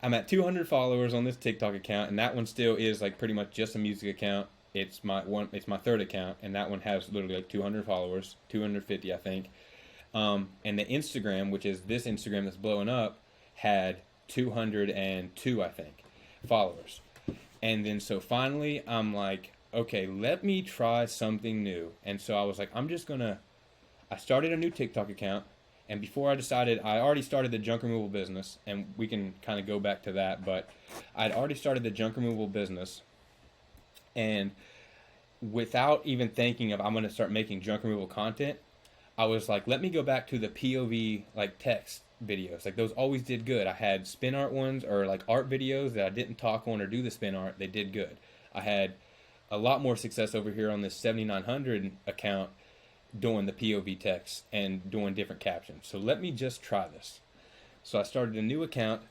I'm at 200 followers on this TikTok account, and that one still is like pretty much just a music account. It's my third account, and that one has literally like 200 followers, 250 I think. And the Instagram, which is this Instagram that's blowing up, had 202 I think followers. And then so finally I'm like, okay, let me try something new. And so I was like, I started a new TikTok account, and before I decided, I already started the junk removal business, and we can kind of go back to that, but I'd already started the junk removal business. And without even thinking of I'm going to start making junk removal content, I was like, let me go back to the POV like text videos. Like those always did good. I had spin art ones or like art videos that I didn't talk on or do the spin art. They did good. I had a lot more success over here on this 7,900 account doing the POV text and doing different captions. So let me just try this. So I started a new account,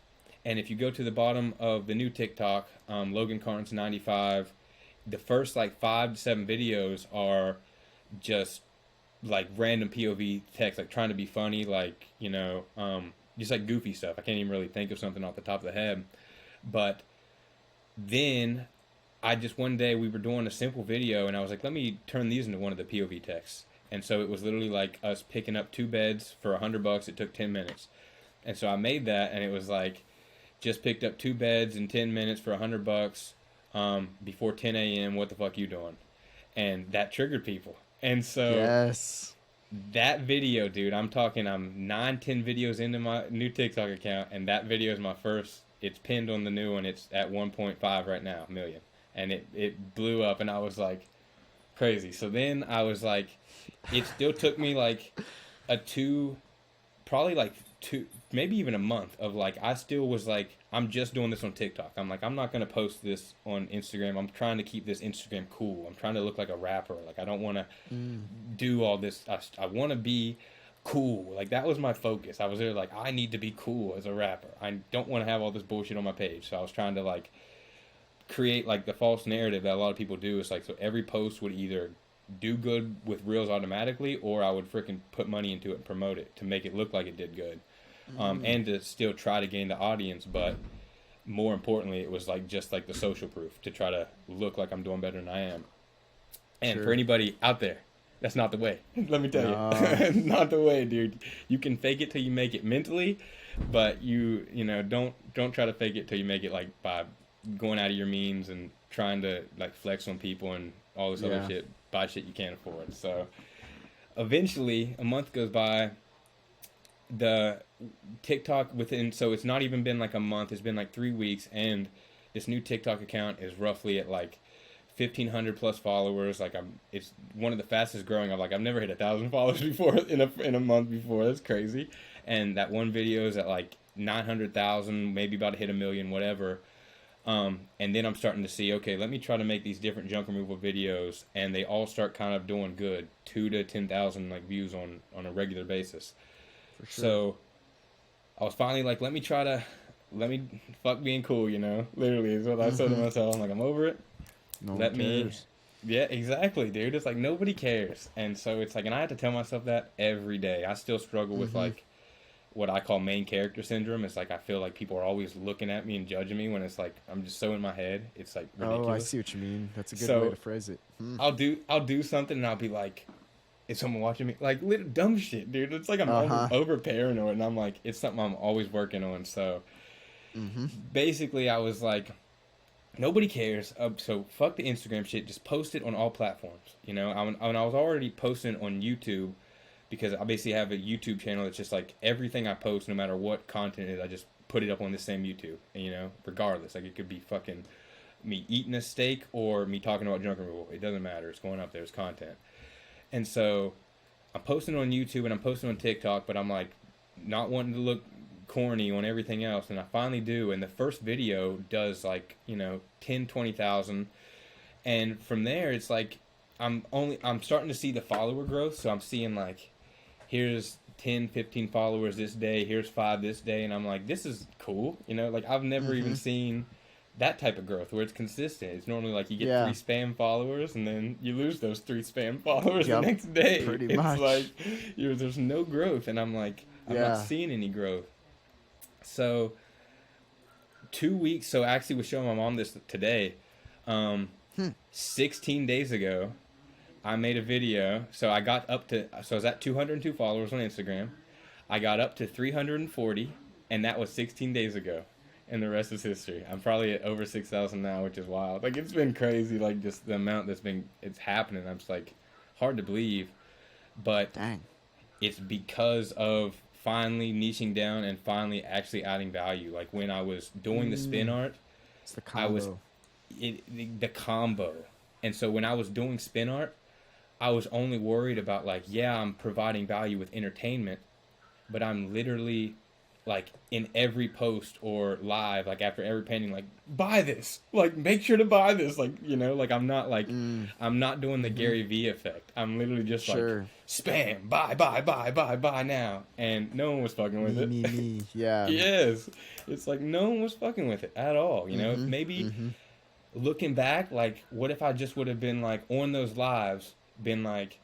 and if you go to the bottom of the new TikTok, Logan Carnes 95, the first like 5 to 7 videos are just like random POV text, like trying to be funny, like, you know, just like goofy stuff. I can't even really think of something off the top of the head. But then one day we were doing a simple video, and I was like, let me turn these into one of the POV texts. And so it was literally like us picking up 2 beds for $100. It took 10 minutes. And so I made that, and it was like, just picked up 2 beds in 10 minutes for $100. Before 10 a.m. What the fuck you doing? And that triggered people. And so Yes. that video, dude, I'm 9-10 videos into my new TikTok account, and that video is my first. It's pinned on the new one. It's at 1.5 right now million, and it blew up, and I was like, crazy. So then I was like, it still took me like probably like 2, maybe even a month of like, I still was like, I'm just doing this on TikTok. I'm like, I'm not going to post this on Instagram. I'm trying to keep this Instagram cool. I'm trying to look like a rapper. Like, I don't want to do all this. I want to be cool. Like, that was my focus. I was there like, I need to be cool as a rapper. I don't want to have all this bullshit on my page. So I was trying to like create like the false narrative that a lot of people do. It's like, so every post would either do good with Reels automatically, or I would freaking put money into it and promote it to make it look like it did good. And to still try to gain the audience, but more importantly, it was like just like the social proof to try to look like I'm doing better than I am. And for anybody out there, that's not the way. Let me tell you, not the way, dude. You can fake it till you make it mentally, but you know, don't try to fake it till you make it, like by going out of your means and trying to like flex on people and all this other shit, buy shit you can't afford. So eventually, a month goes by. The TikTok so it's not even been like a month, it's been like 3 weeks, and this new TikTok account is roughly at like 1,500 plus followers. Like it's one of the fastest growing. I've never hit 1,000 followers before in a month before. That's crazy. And that one video is at like 900,000, maybe about to hit 1 million, whatever. And then I'm starting to see, okay, let me try to make these different junk removal videos, and they all start kind of doing good, 2 to 10,000 like views on a regular basis. For sure. So I was finally like, let me fuck being cool, literally is what I said to myself. I'm like, I'm over it. No one cares. Yeah, exactly, dude. It's like nobody cares. And so it's like, and I had to tell myself that every day. I still struggle with like what I call main character syndrome. It's like I feel like people are always looking at me and judging me when it's like I'm just so in my head. It's like ridiculous. Oh, I see what you mean. That's a good way to phrase it. I'll do something and I'll be like, is someone watching me? Like little dumb shit, dude. It's like I'm over paranoid, and I'm like, it's something I'm always working on. So basically, I was like, nobody cares. So fuck the Instagram shit. Just post it on all platforms. I was already posting on YouTube, because I basically have a YouTube channel that's just like everything I post, no matter what content it is, I just put it up on the same YouTube. And, regardless, like it could be fucking me eating a steak or me talking about junk removal. It doesn't matter. It's going up there. It's content. And so I'm posting on YouTube and I'm posting on TikTok, but I'm like not wanting to look corny on everything else. And I finally do. And the first video does like, 10, 20,000. And from there, it's like, I'm starting to see the follower growth. So I'm seeing like, here's 10, 15 followers this day. Here's 5 this day. And I'm like, this is cool. Like I've never even seen that type of growth where it's consistent. It's normally like you get 3 spam followers and then you lose those 3 spam followers the next day. Pretty much. Like there's no growth, and I'm like, I'm not seeing any growth. So 2 weeks. So I actually was showing my mom this today. 16 days ago, I made a video. So I got up to, so I was at 202 followers on Instagram. I got up to 340, and that was 16 days ago. And the rest is history. I'm probably at over 6,000 now, which is wild. Like, it's been crazy, like, just the amount it's happening. I'm just, like, hard to believe. But dang, it's because of finally niching down and finally actually adding value. Like, when I was doing the spin art, it's the combo. The combo. And so when I was doing spin art, I was only worried about, like, yeah, I'm providing value with entertainment, but I'm literally, like, in every post or live, like, after every painting, like, buy this, like, make sure to buy this, like, like, I'm not, like, I'm not doing the Gary V effect. I'm literally just, like, spam, buy now, and no one was fucking with it. Me, yeah. Yes, it's like, no one was fucking with it at all, maybe looking back, like, what if I just would have been, like, on those lives, been like,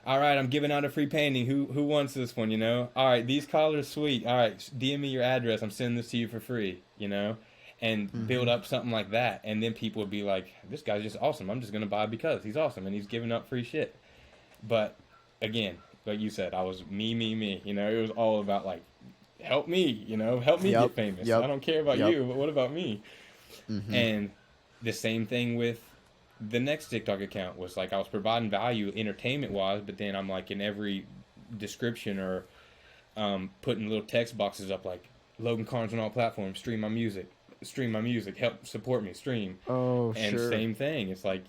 all right, I'm giving out a free painting. Who wants this one, All right, these colors sweet. All right, DM me your address. I'm sending this to you for free, And build up something like that. And then people would be like, this guy's just awesome. I'm just going to buy because he's awesome and he's giving up free shit. But, again, like you said, I was me. It was all about, like, help me, Help me get famous. I don't care about you, but what about me? And the same thing with the next TikTok account was like I was providing value entertainment wise, but then I'm like in every description or putting little text boxes up like Logan Carnes on all platforms, stream my music, help support me, stream. And same thing. It's like,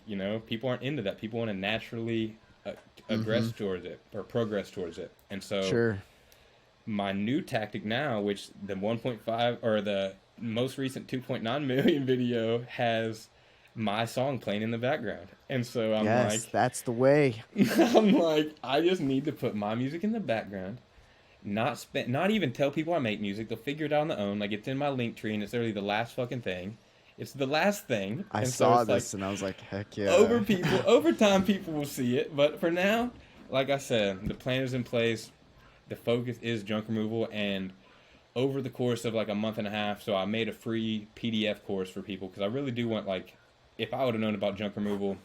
people aren't into that. People want to naturally aggress towards it or progress towards it. And so my new tactic now, which the 1.5 or the most recent 2.9 million video has my song playing in the background. And so I'm like, that's the way. I'm like, I just need to put my music in the background, not even tell people I make music. They'll figure it out on their own. Like, it's in my link tree and it's literally the last fucking thing. It's the last thing. I saw this and I was like, heck yeah. Over time people will see it. But for now, like I said, the plan is in place. The focus is junk removal, and over the course of like a month and a half, so I made a free PDF course for people because I really do want, like, if I would have known about junk removal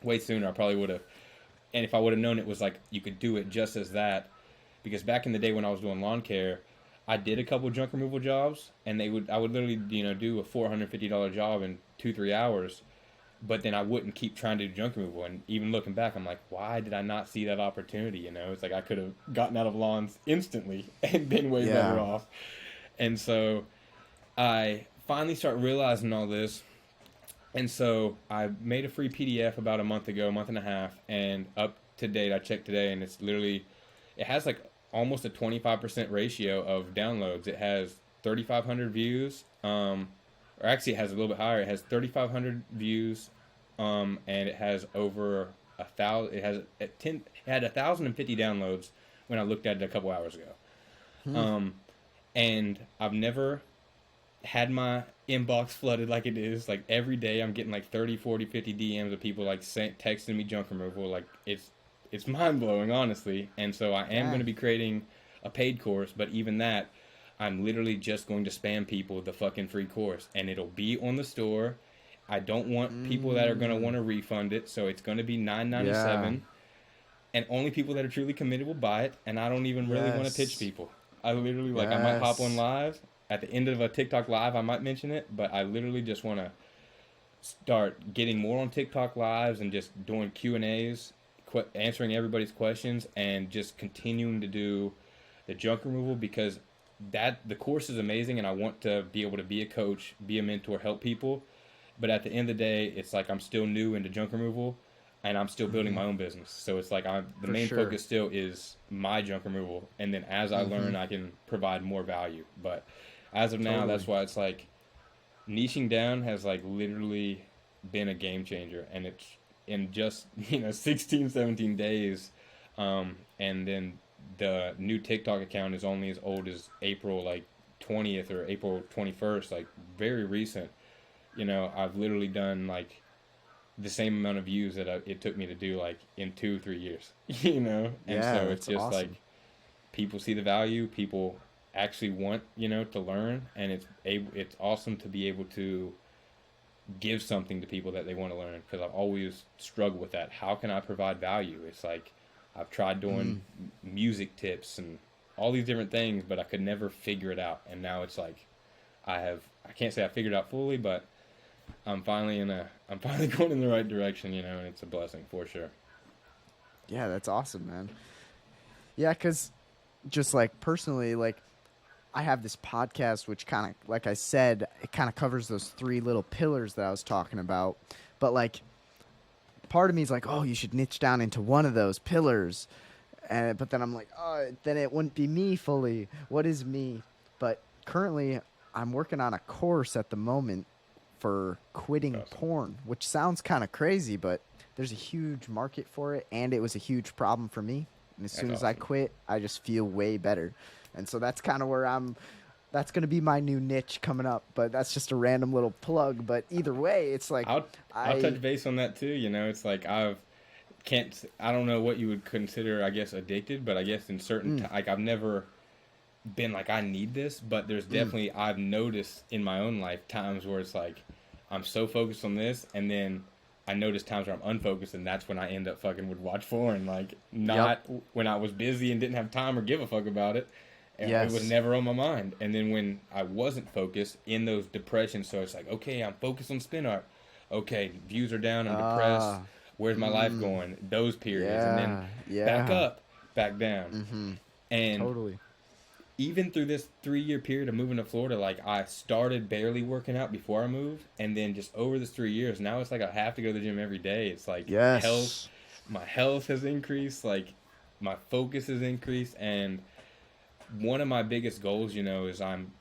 way sooner, I probably would have. And if I would have known it was like you could do it just as that, because back in the day when I was doing lawn care, I did a couple junk removal jobs, and I would literally, do a $450 job in 2-3 hours, but then I wouldn't keep trying to do junk removal. And even looking back, I'm like, why did I not see that opportunity? It's like I could have gotten out of lawns instantly and been way better off. And so I finally start realizing all this. And so I made a free PDF about a month and a half, and up to date, I checked today, and it's literally, it has like almost a 25% ratio of downloads. It has 3,500 views, or actually it has a little bit higher. It has 3,500 views, and it has over 1,000. It has it had 1,050 downloads when I looked at it a couple hours ago. And I've never had my inbox flooded like it is. Like every day I'm getting like 30, 40, 50 DMs of people like texting me junk removal. Like it's mind blowing, honestly. And so I am going to be creating a paid course, but even that, I'm literally just going to spam people with the fucking free course, and it'll be on the store. I don't want people that are going to want to refund it, so it's going to be $9.97, and only people that are truly committed will buy it. And I don't even really want to pitch people. I literally like I might hop on live at the end of a TikTok live. I might mention it, but I literally just want to start getting more on TikTok lives and just doing Q&As, answering everybody's questions, and just continuing to do the junk removal, because the course is amazing, and I want to be able to be a coach, be a mentor, help people. But at the end of the day, it's like I'm still new into junk removal, and I'm still building my own business. So it's like the main focus still is my junk removal, and then as I learn, I can provide more value. But as of now, that's why it's like niching down has like literally been a game changer, and it's in just 16, 17 days, and then the new TikTok account is only as old as April like 20th or April 21st, like very recent. I've literally done like the same amount of views that it took me to do like in 2-3 years, and so it's just awesome. Like people see the value, people actually want to learn, and it's awesome to be able to give something to people that they want to learn, because I've always struggled with that. How can I provide value? It's like I've tried doing music tips and all these different things, but I could never figure it out. And now it's like I can't say I figured it out fully, but I'm finally going in the right direction, and it's a blessing for sure. Yeah, that's awesome, man. Yeah, because just like personally, like I have this podcast, which kind of, like I said, it kind of covers those 3 little pillars that I was talking about. But like part of me is like, oh, you should niche down into one of those pillars. But then I'm like, oh, then it wouldn't be me fully. What is me? But currently I'm working on a course at the moment for quitting porn, which sounds kind of crazy, but there's a huge market for it, and it was a huge problem for me. And as soon as I quit, I just feel way better. And so that's kind of where that's going to be my new niche coming up, but that's just a random little plug. But either way, it's like I'll touch base on that too. It's like I don't know what you would consider, I guess, addicted, but I guess in certain like I've never been like I need this, but there's definitely I've noticed in my own life times where it's like I'm so focused on this, and then I notice times where I'm unfocused, and that's when I end up fucking would watch porn, like not when I was busy and didn't have time or give a fuck about it. And it was never on my mind. And then when I wasn't focused, in those depressions, so it's like, okay, I'm focused on spin art. Okay, views are down, I'm depressed. Where's my life going? Those periods. And then back up, back down. And totally. Even through this 3-year period of moving to Florida, like I started barely working out before I moved. And then just over this 3 years, now it's like I have to go to the gym every day. It's like my health has increased, like my focus has increased, and one of my biggest goals, is I'm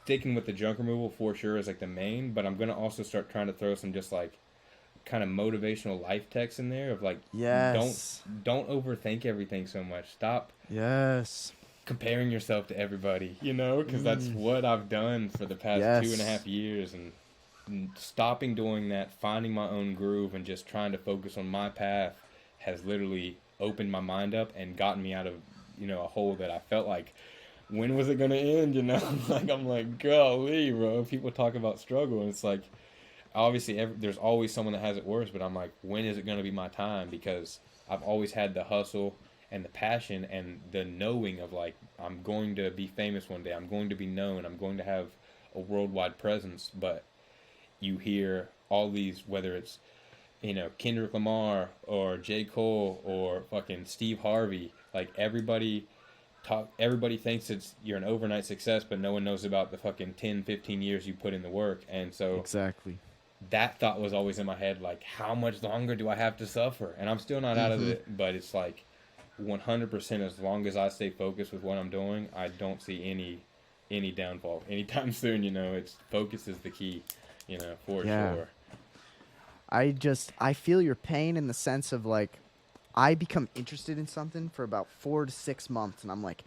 sticking with the junk removal for sure as like the main, but I'm gonna also start trying to throw some just like kind of motivational life texts in there of like, don't overthink everything so much. Stop comparing yourself to everybody, because that's what I've done for the past 2.5 years, and stopping doing that, finding my own groove, and just trying to focus on my path has literally opened my mind up and gotten me out of a hole that I felt like, when was it going to end? I'm like, golly, bro. People talk about struggle, and it's like, obviously, there's always someone that has it worse, but I'm like, when is it going to be my time? Because I've always had the hustle and the passion and the knowing of like, I'm going to be famous one day. I'm going to be known. I'm going to have a worldwide presence. But you hear all these, whether it's, Kendrick Lamar or J. Cole or fucking Steve Harvey, like everybody thinks you're an overnight success, but no one knows about the fucking 10, 15 years you put in the work. And so that thought was always in my head, like, how much longer do I have to suffer? And I'm still not out of it, but it's like 100% as long as I stay focused with what I'm doing, I don't see any downfall anytime soon. It's focus is the key, for Yeah. sure. I feel your pain in the sense of like, I become interested in something for about 4 to 6 months, and I'm like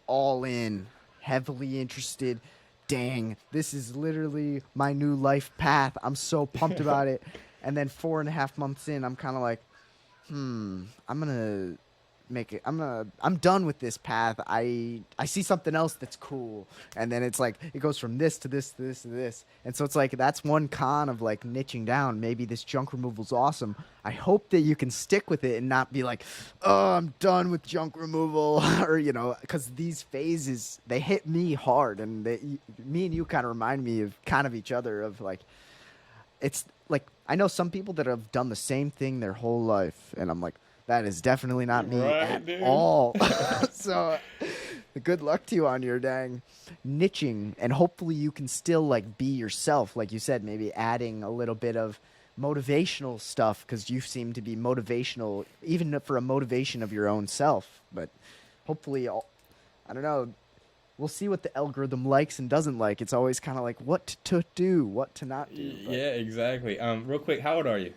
all in, heavily interested. Dang, this is literally my new life path. I'm so pumped about it. And then 4.5 months in, I'm kind of like, I'm gonna make it. I'm done with this path. I see something else that's cool, and then it's like it goes from this to this to this to this, and so it's like that's one con of like niching down. Maybe this junk removal's awesome. I hope that you can stick with it and not be like, oh, I'm done with junk removal, or because these phases they hit me hard, and me and you kind of remind me of kind of each other of like. It's like I know some people that have done the same thing their whole life, and I'm like, that is definitely not me at dude. all. So, good luck to you on your dang niching, and hopefully you can still like be yourself, like you said, maybe adding a little bit of motivational stuff because you seem to be motivational, even for a motivation of your own self. But hopefully, I don't know. We'll see what the algorithm likes and doesn't like. It's always kind of like what to do, what to not do. Yeah, exactly. Real quick, how old are you?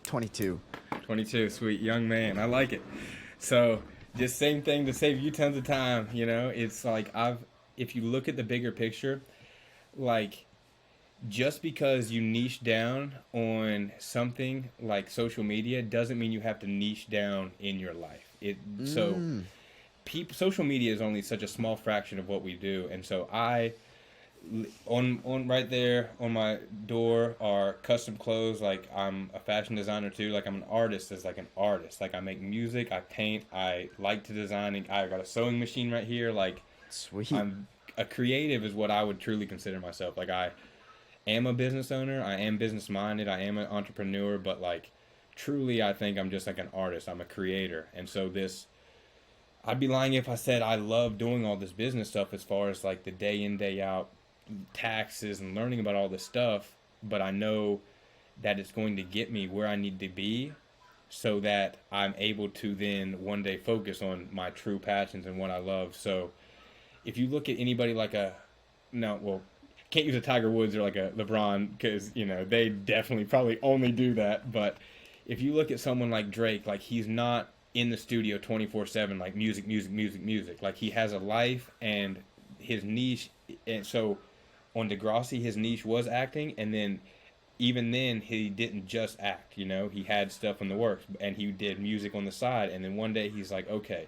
22. 22, sweet young man. I like it. So, just same thing to save you tons of time. It's like if you look at the bigger picture, like just because you niche down on something like social media doesn't mean you have to niche down in your life. Social media is only such a small fraction of what we do, and so on right there on my door are custom clothes. Like I'm a fashion designer too. Like I'm an artist as like an artist. Like I make music, I paint, I like to design. I got a sewing machine right here. Like Sweet. I'm a creative is what I would truly consider myself. Like I am a business owner. I am business minded. I am an entrepreneur. But like truly, I think I'm just like an artist. I'm a creator, and so I'd be lying if I said I love doing all this business stuff as far as like the day in, day out taxes and learning about all this stuff, but I know that it's going to get me where I need to be so that I'm able to then one day focus on my true passions and what I love. So if you look at anybody like can't use a Tiger Woods or like a LeBron because, they definitely probably only do that. But if you look at someone like Drake, like he's not in the studio 24/7, like music. Like he has a life and his niche. And so on Degrassi, his niche was acting. And then even then he didn't just act, he had stuff in the works and he did music on the side. And then one day he's like, okay,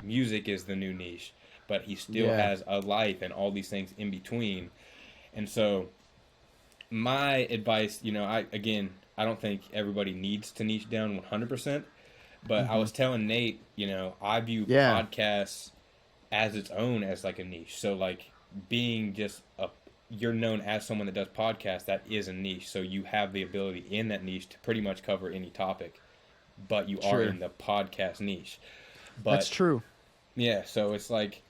music is the new niche, but he still has a life and all these things in between. And so my advice, I don't think everybody needs to niche down 100%. But I was telling Nate, I view podcasts as its own as like a niche. So like being you're known as someone that does podcasts, that is a niche. So you have the ability in that niche to pretty much cover any topic, but you are in the podcast niche. But that's true. Yeah. So it's like,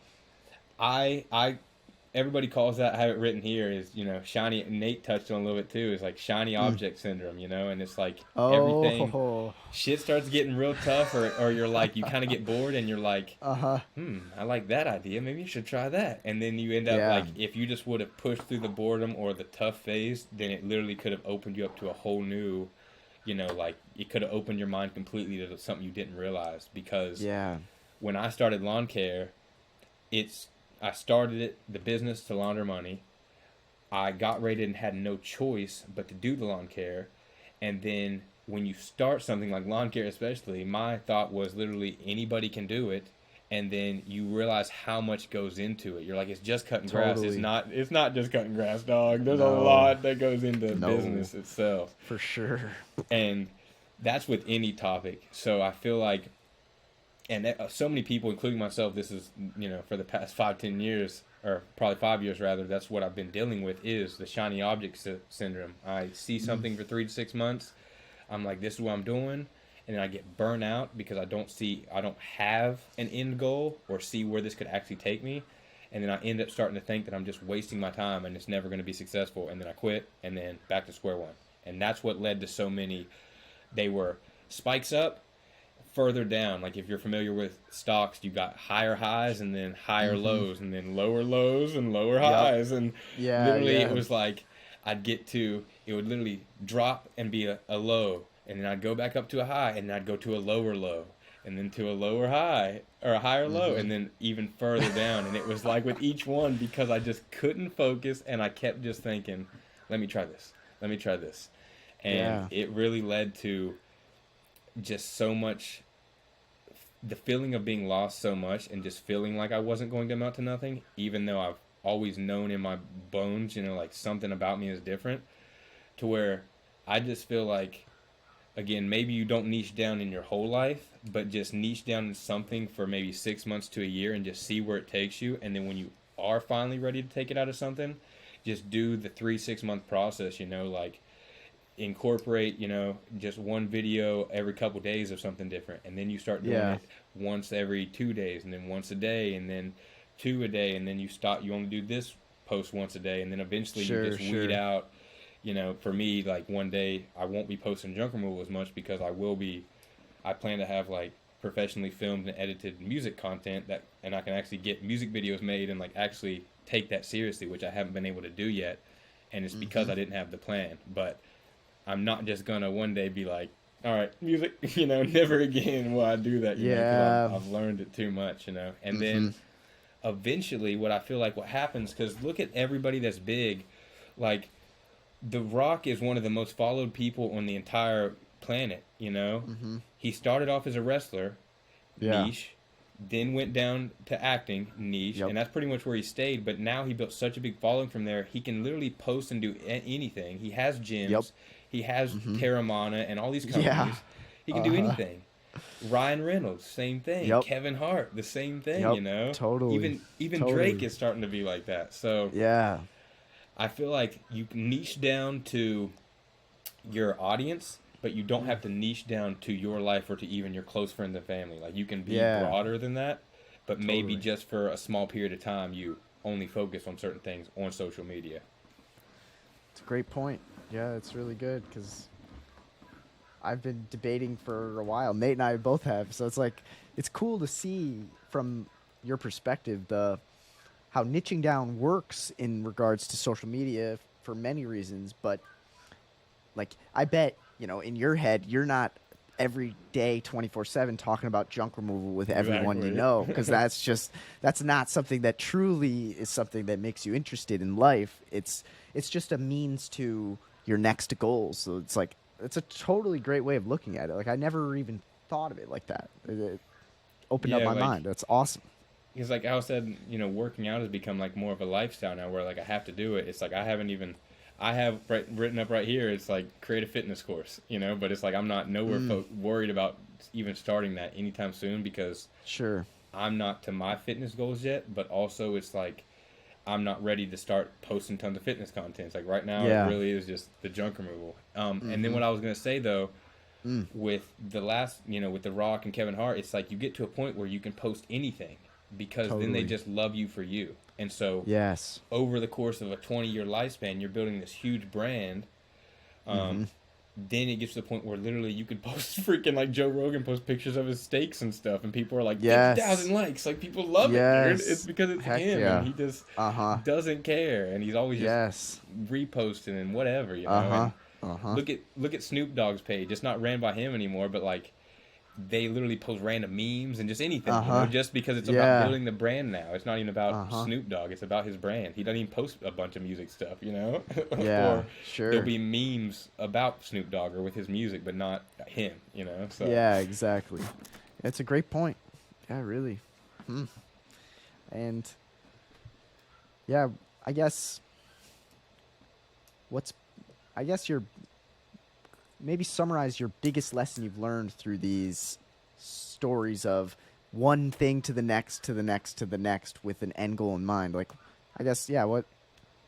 everybody calls that, I have it written here, is, shiny, Nate touched on a little bit too, is like shiny object syndrome, and it's like everything, shit starts getting real tough, or you're like, you kind of get bored and you're like, I like that idea, maybe you should try that. And then you end up like, if you just would have pushed through the boredom or the tough phase, then it literally could have opened you up to a whole new, like it could have opened your mind completely to something you didn't realize. Because when I started lawn care, I started the business to launder money. I got rated and had no choice but to do the lawn care. And then when you start something like lawn care especially, my thought was literally anybody can do it. And then you realize how much goes into it. You're like, it's just cutting grass. It's not just cutting grass, dog. There's a lot that goes into business itself. For sure. And that's with any topic. So I feel like, and so many people, including myself, this is, for the past 5-10 years, or probably 5 years rather, that's what I've been dealing with, is the shiny object syndrome. I see something for 3 to 6 months. I'm like, this is what I'm doing. And then I get burnt out because I don't have an end goal or see where this could actually take me. And then I end up starting to think that I'm just wasting my time and it's never going to be successful. And then I quit and then back to square one. And that's what led to so many. They were spikes up further down. Like if you're familiar with stocks, you got higher highs and then higher lows and then lower lows and lower highs. And Yeah, literally yeah. it was like it would literally drop and be a low. And then I'd go back up to a high and then I'd go to a lower low. And then to a lower high or a higher low, and then even further down. And it was like with each one, because I just couldn't focus and I kept just thinking, let me try this. Let me try this. And it really led to just so much, the feeling of being lost so much and just feeling like I wasn't going to amount to nothing, even though I've always known in my bones, like something about me is different, to where I just feel like, again, maybe you don't niche down in your whole life, but just niche down in something for maybe 6 months to a year and just see where it takes you. And then when you are finally ready to take it out of something, just do the 3-6 month process, like incorporate, just one video every couple days of something different. And then you start doing it once every 2 days, and then once a day, and then 2 a day. And then you only do this post once a day. And then eventually you just weed out. For me, like one day I won't be posting junk removal as much because I plan to have like professionally filmed and edited music content and I can actually get music videos made and like actually take that seriously, which I haven't been able to do yet. And it's because I didn't have the plan. But I'm not just gonna one day be like, all right, music, never again will I do that, because I've learned it too much, And then eventually what I feel like what happens, because look at everybody that's big, like The Rock is one of the most followed people on the entire planet, He started off as a wrestler, niche, then went down to acting, niche, and that's pretty much where he stayed. But now he built such a big following from there, he can literally post and do anything. He has gyms, he has Terramana and all these companies. He can do anything. Ryan Reynolds, same thing. Kevin Hart, the same thing, Totally. Even Drake is starting to be like that. So I feel like you can niche down to your audience, but you don't have to niche down to your life or to even your close friends and family. Like you can be broader than that, but maybe just for a small period of time, you only focus on certain things on social media. It's a great point. Yeah, it's really good because I've been debating for a while. Nate and I both have. So it's cool to see from your perspective how niching down works in regards to social media for many reasons. But like, I bet, in your head, you're not every day 24/7 talking about junk removal with everyone you know, because that's not something that truly is something that makes you interested in life. It's just a means to your next goals. So it's a totally great way of looking at it. Like, I never even thought of it like that. It opened up my mind. That's awesome. Because like Al said, working out has become like more of a lifestyle now where like I have to do it. It's like I have written up right here, it's like create a fitness course, but it's like I'm not nowhere worried about even starting that anytime soon because I'm not to my fitness goals yet, but also it's like I'm not ready to start posting tons of fitness content. It's like right now it really is just the junk removal. And then what I was going to say though, with the last, with The Rock and Kevin Hart, it's like you get to a point where you can post anything because then they just love you for you. And so over the course of a 20-year lifespan, you're building this huge brand. Then it gets to the point where literally you could post freaking like Joe Rogan post pictures of his steaks and stuff, and people are like 50,000 likes. Like people love it, dude. It's because it's him, and he just doesn't care, and he's always just reposting and whatever, Look at Snoop Dogg's page. It's not ran by him anymore, but like they literally post random memes and just anything, just because it's about building the brand now. It's not even about Snoop Dogg. It's about his brand. He doesn't even post a bunch of music stuff, or there'll be memes about Snoop Dogg or with his music, but not him, So yeah, exactly. It's a great point. Yeah, really. And yeah, I guess your maybe summarize your biggest lesson you've learned through these stories of one thing to the next, to the next, to the next with an end goal in mind. Like, I guess, what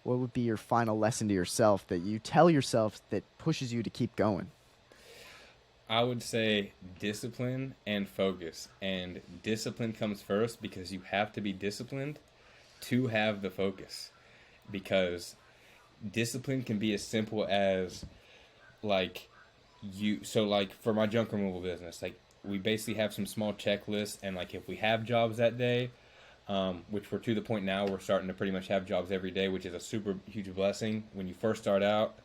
would be your final lesson to yourself that you tell yourself that pushes you to keep going? I would say discipline and focus. And discipline comes first because you have to be disciplined to have the focus. Because discipline can be as simple as like, so like for my junk removal business, like we basically have some small checklists, and like if we have jobs that day, which we're to the point now, we're starting to pretty much have jobs every day, which is a super huge blessing. When you first start out,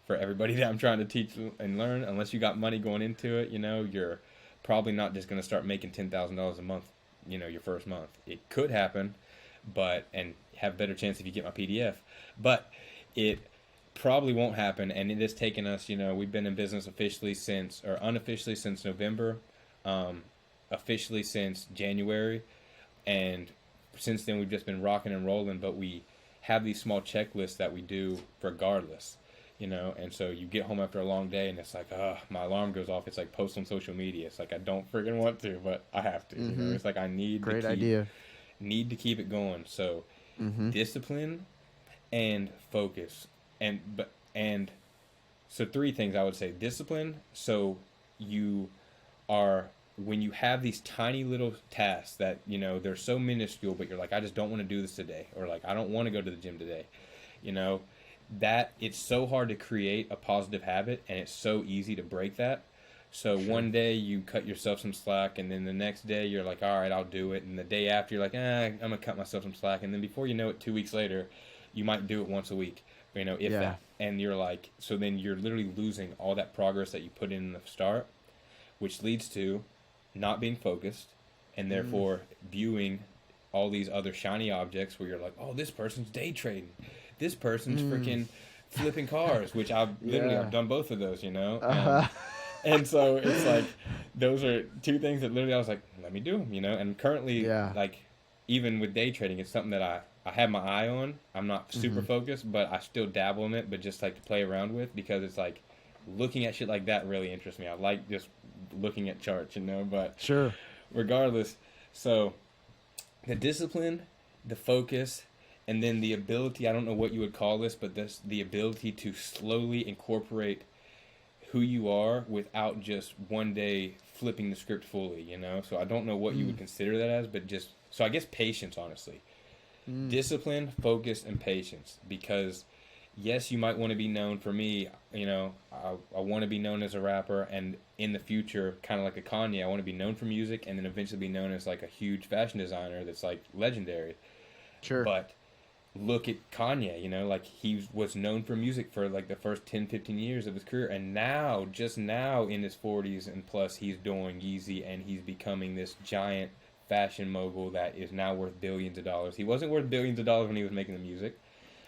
for everybody that I'm trying to teach and learn, unless you got money going into it, you're probably not just going to start making $10,000 a month, your first month. It could happen, and have better chance if you get my PDF, but it probably won't happen. And it has taken us, we've been in business unofficially since November, officially since January, and since then we've just been rocking and rolling. But we have these small checklists that we do regardless, and so you get home after a long day and it's like, my alarm goes off. It's like post on social media. It's like I don't freaking want to, but I have to. It's like I need to keep it going. So discipline and focus, and so 3 things I would say. Discipline, so when you have these tiny little tasks that they're so minuscule, but you're like, I just don't want to do this today, or like I don't want to go to the gym today, that it's so hard to create a positive habit, and it's so easy to break that. So one day you cut yourself some slack, and then the next day you're like, all right, I'll do it. And the day after you're like, I'm going to cut myself some slack. And then before you know it, 2 weeks later, you might do it once a week, if that. And you're like, so then you're literally losing all that progress that you put in the start, which leads to not being focused, and therefore viewing all these other shiny objects where you're like, oh, this person's day trading. This person's freaking flipping cars, which I've done both of those, And so it's like, those are 2 things that literally I was like, let me do them, and currently, like, even with day trading, it's something that I have my eye on. I'm not super focused, but I still dabble in it, but just like to play around with, because it's like, looking at shit like that really interests me. I like just looking at charts, but regardless, so the discipline, the focus, and then the ability, I don't know what you would call this, but the ability to slowly incorporate who you are without just one day flipping the script fully, So I don't know what you would consider that as, but so I guess patience, honestly. Discipline, focus, and patience. Because yes, you might want to be known. For me, I want to be known as a rapper, and in the future, kind of like a Kanye, I want to be known for music, and then eventually be known as like a huge fashion designer that's like legendary. Sure. But look at Kanye, like he was known for music for like the first 10, 15 years of his career, and just now in his 40s and plus, he's doing Yeezy, and he's becoming this giant fashion mogul that is now worth billions of dollars. He wasn't worth billions of dollars when he was making the music,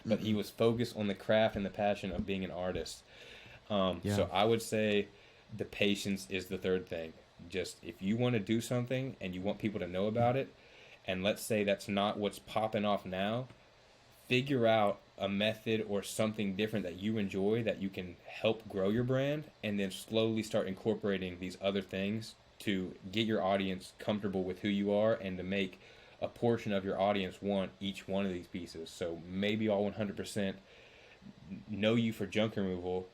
but he was focused on the craft and the passion of being an artist. So I would say the patience is the 3rd thing. Just if you want to do something and you want people to know about it, and let's say that's not what's popping off now, figure out a method or something different that you enjoy that you can help grow your brand, and then slowly start incorporating these other things to get your audience comfortable with who you are, and to make a portion of your audience want each one of these pieces. So maybe all 100% know you for junk removal,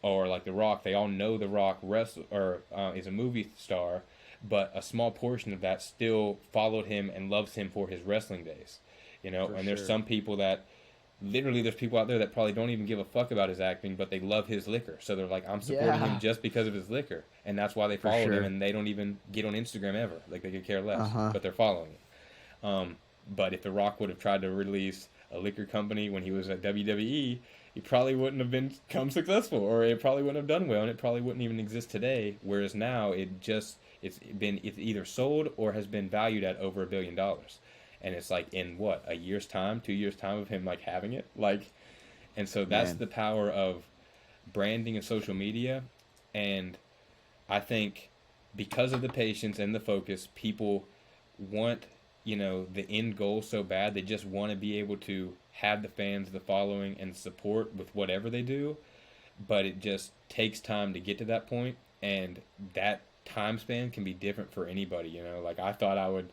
or like The Rock, they all know The Rock is a movie star, but a small portion of that still followed him and loves him for his wrestling days, and there's some people that literally, there's people out there that probably don't even give a fuck about his acting, but they love his liquor. So they're like, I'm supporting him just because of his liquor. And that's why they followed him, and they don't even get on Instagram ever. Like, they could care less, but they're following him. But if The Rock would have tried to release a liquor company when he was at WWE, he probably wouldn't have become successful, or it probably wouldn't have done well, and it probably wouldn't even exist today. Whereas now it's either sold or has been valued at over $1 billion. And it's like, in what, a year's time, 2 years time of him like having it, like, and so that's the power of branding and social media. And I think because of the patience and the focus, people want, the end goal so bad. They just want to be able to have the fans, the following, and support with whatever they do. But it just takes time to get to that point, and that time span can be different for anybody. Like, I thought I would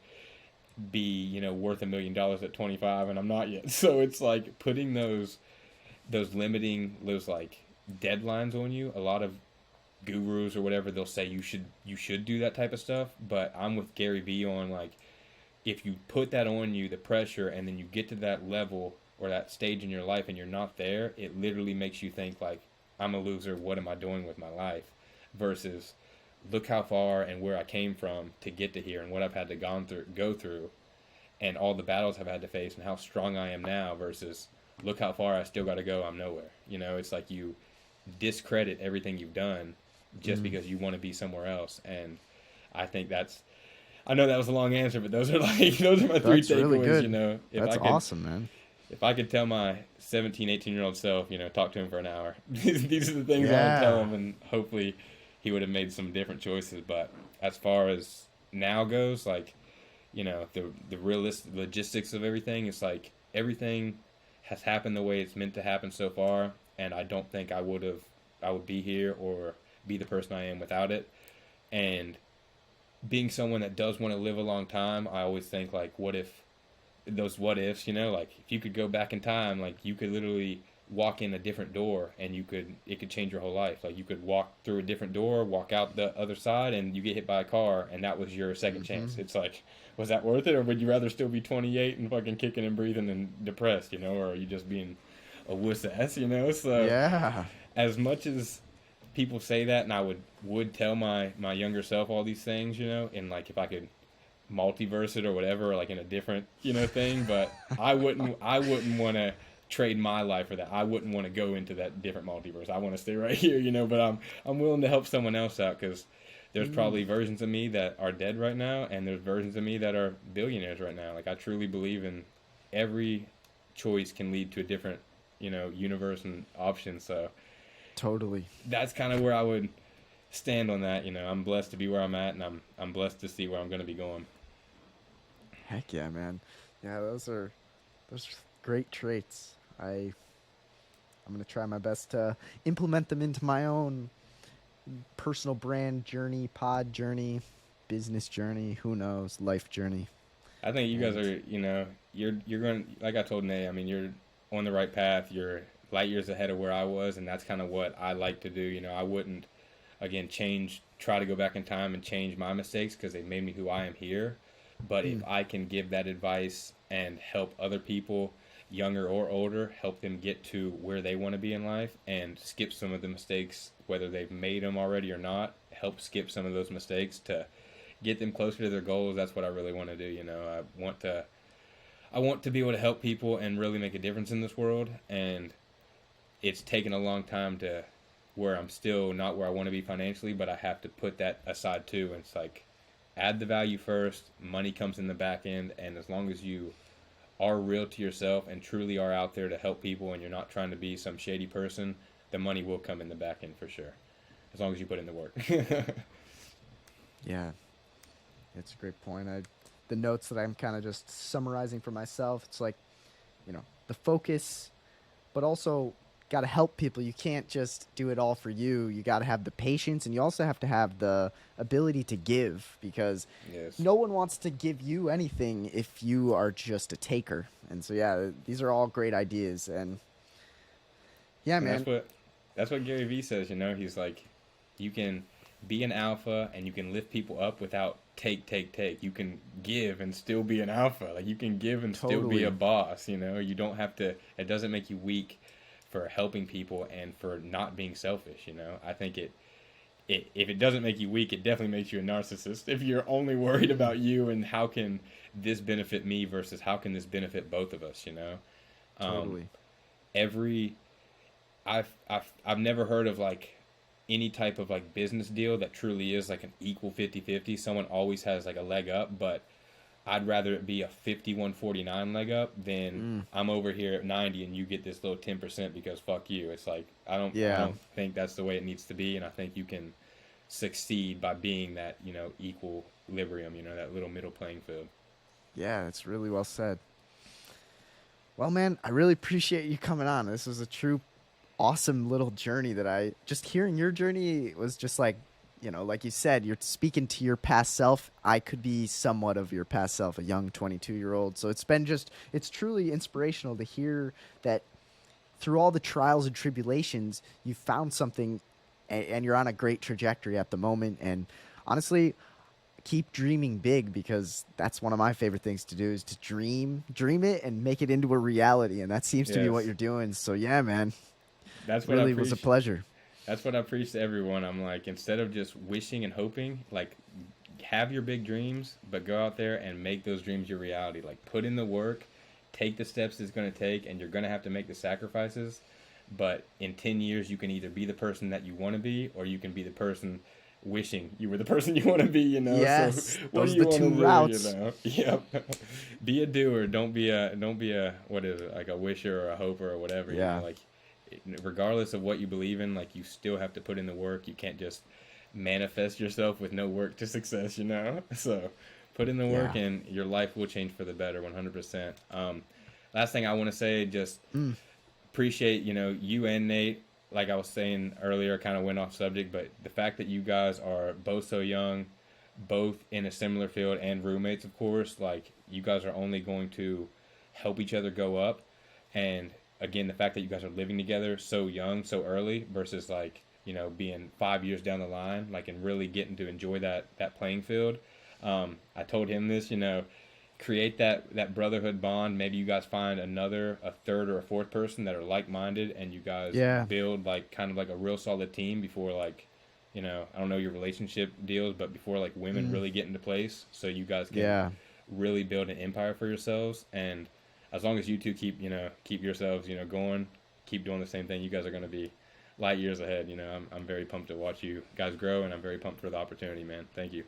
be worth $1 million at 25, and I'm not yet. So it's like putting those limiting, those like deadlines on you. A lot of gurus or whatever, they'll say you should do that type of stuff, but I'm with Gary Vee on, like, if you put that on you, the pressure, and then you get to that level or that stage in your life and you're not there, it literally makes you think like, I'm a loser, what am I doing with my life? Versus look how far and where I came from to get to here and what I've had to go through and all the battles I've had to face and how strong I am now versus look how far I still got to go. I'm nowhere. You know, it's like you discredit everything you've done just because you want to be somewhere else. And I think I know that was a long answer, but those are those are my three That's takeaways, really good. you know. That's awesome, man. If I could tell my 17, 18-year-old self, you know, talk to him for an hour, these are the things I would tell him, and hopefully he would have made some different choices. But as far as now goes, like, you know, the realistic logistics of everything, it's like everything has happened the way it's meant to happen so far, and I don't think I would be here or be the person I am without it. And being someone that does want to live a long time, I always think, like, what ifs, you know, like if you could go back in time, like you could literally walk in a different door and it could change your whole life. Like you could walk through a different door, walk out the other side, and you get hit by a car, and that was your second chance. It's like, was that worth it, or would you rather still be 28 and fucking kicking and breathing and depressed, you know, or are you just being a wuss ass, you know? So yeah, as much as people say that, and I would tell my younger self all these things, you know, and like if I could multiverse it or whatever, like in a different, you know, thing, but I wouldn't want to trade my life for that. I wouldn't want to go into that different multiverse. I want to stay right here, you know, but I'm willing to help someone else out, because there's probably versions of me that are dead right now, and there's versions of me that are billionaires right now. Like I truly believe in every choice can lead to a different, you know, universe and option. So totally. That's kind of where I would stand on that. You know, I'm blessed to be where I'm at, and I'm blessed to see where I'm going to be going. Heck yeah, man. Yeah, those are great traits. I'm going to try my best to implement them into my own personal brand journey, pod journey, business journey, who knows, life journey. I think you guys are, you know, you're going, like I told Nate, I mean, you're on the right path. You're light years ahead of where I was, and that's kind of what I like to do. You know, I wouldn't, again, try to go back in time and change my mistakes because they made me who I am here. But if I can give that advice and help other people, younger or older, help them get to where they want to be in life and skip some of the mistakes, whether they've made them already or not, help skip some of those mistakes to get them closer to their goals. That's what I really want to do. You know, I want to be able to help people and really make a difference in this world. And it's taken a long time to where I'm still not where I want to be financially, but I have to put that aside too. And it's like, add the value first, money comes in the back end, and as long as you are real to yourself and truly are out there to help people and you're not trying to be some shady person, the money will come in the back end for sure, as long as you put in the work. Yeah, it's a great point. The notes that I'm kind of just summarizing for myself, it's like, you know, the focus, but also got to help people. You can't just do it all for you. You got to have the patience, and you also have to have the ability to give, because no one wants to give you anything if you are just a taker. And so, yeah, these are all great ideas. And yeah, man. That's what Gary Vee says, you know. He's like, you can be an alpha and you can lift people up without take. You can give and still be an alpha. Like, you can give and still be a boss, you know. You don't have to, it doesn't make you weak for helping people and for not being selfish, you know. I think if it doesn't make you weak, it definitely makes you a narcissist. If you're only worried about you and how can this benefit me versus how can this benefit both of us, you know. Totally. I've never heard of like any type of like business deal that truly is like an equal 50-50. Someone always has like a leg up, but I'd rather it be a 51-49 leg up than I'm over here at 90 and you get this little 10% because fuck you. It's like, I don't think that's the way it needs to be. And I think you can succeed by being that, you know, equilibrium, you know, that little middle playing field. Yeah, it's really well said. Well, man, I really appreciate you coming on. This was a true awesome little journey that just hearing your journey was just like, you know, like you said, you're speaking to your past self. I could be somewhat of your past self, a young 22-year-old. So it's truly inspirational to hear that through all the trials and tribulations, you found something and you're on a great trajectory at the moment. And honestly, keep dreaming big, because that's one of my favorite things to do, is to dream it and make it into a reality. And that seems to be what you're doing. So yeah, man, that's what really was a pleasure. That's what I preach to everyone. I'm like, instead of just wishing and hoping, like, have your big dreams, but go out there and make those dreams your reality. Like, put in the work, take the steps it's going to take, and you're going to have to make the sacrifices. But in 10 years, you can either be the person that you want to be, or you can be the person wishing you were the person you want to be, you know? Yes, So what those do are you the two want to do, routes. you know? Yep. Be a doer. Don't be a, what is it, like a wisher or a hoper or whatever, you Yeah. know? Like, regardless of what you believe in, like, you still have to put in the work. You can't just manifest yourself with no work to success, you know? So put in the work Yeah. and your life will change for the better 100%. Last thing I want to say, just Mm. appreciate, you know, you and Nate, like I was saying earlier, kind of went off subject, but the fact that you guys are both so young, both in a similar field and roommates, of course, like you guys are only going to help each other go up. And again, the fact that you guys are living together so young, so early versus like, you know, being 5 years down the line, like, and really getting to enjoy that playing field. I told him this, you know, create that brotherhood bond. Maybe you guys find a third or a fourth person that are like-minded, and you guys Yeah. build like kind of like a real solid team before, like, you know, I don't know your relationship deals, but before like women Mm. really get into place, so you guys can Yeah. really build an empire for yourselves. And as long as you two keep yourselves, you know, going, keep doing the same thing, you guys are going to be light years ahead. You know, I'm very pumped to watch you guys grow, and I'm very pumped for the opportunity, man. Thank you.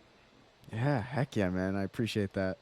Yeah. Heck yeah, man. I appreciate that.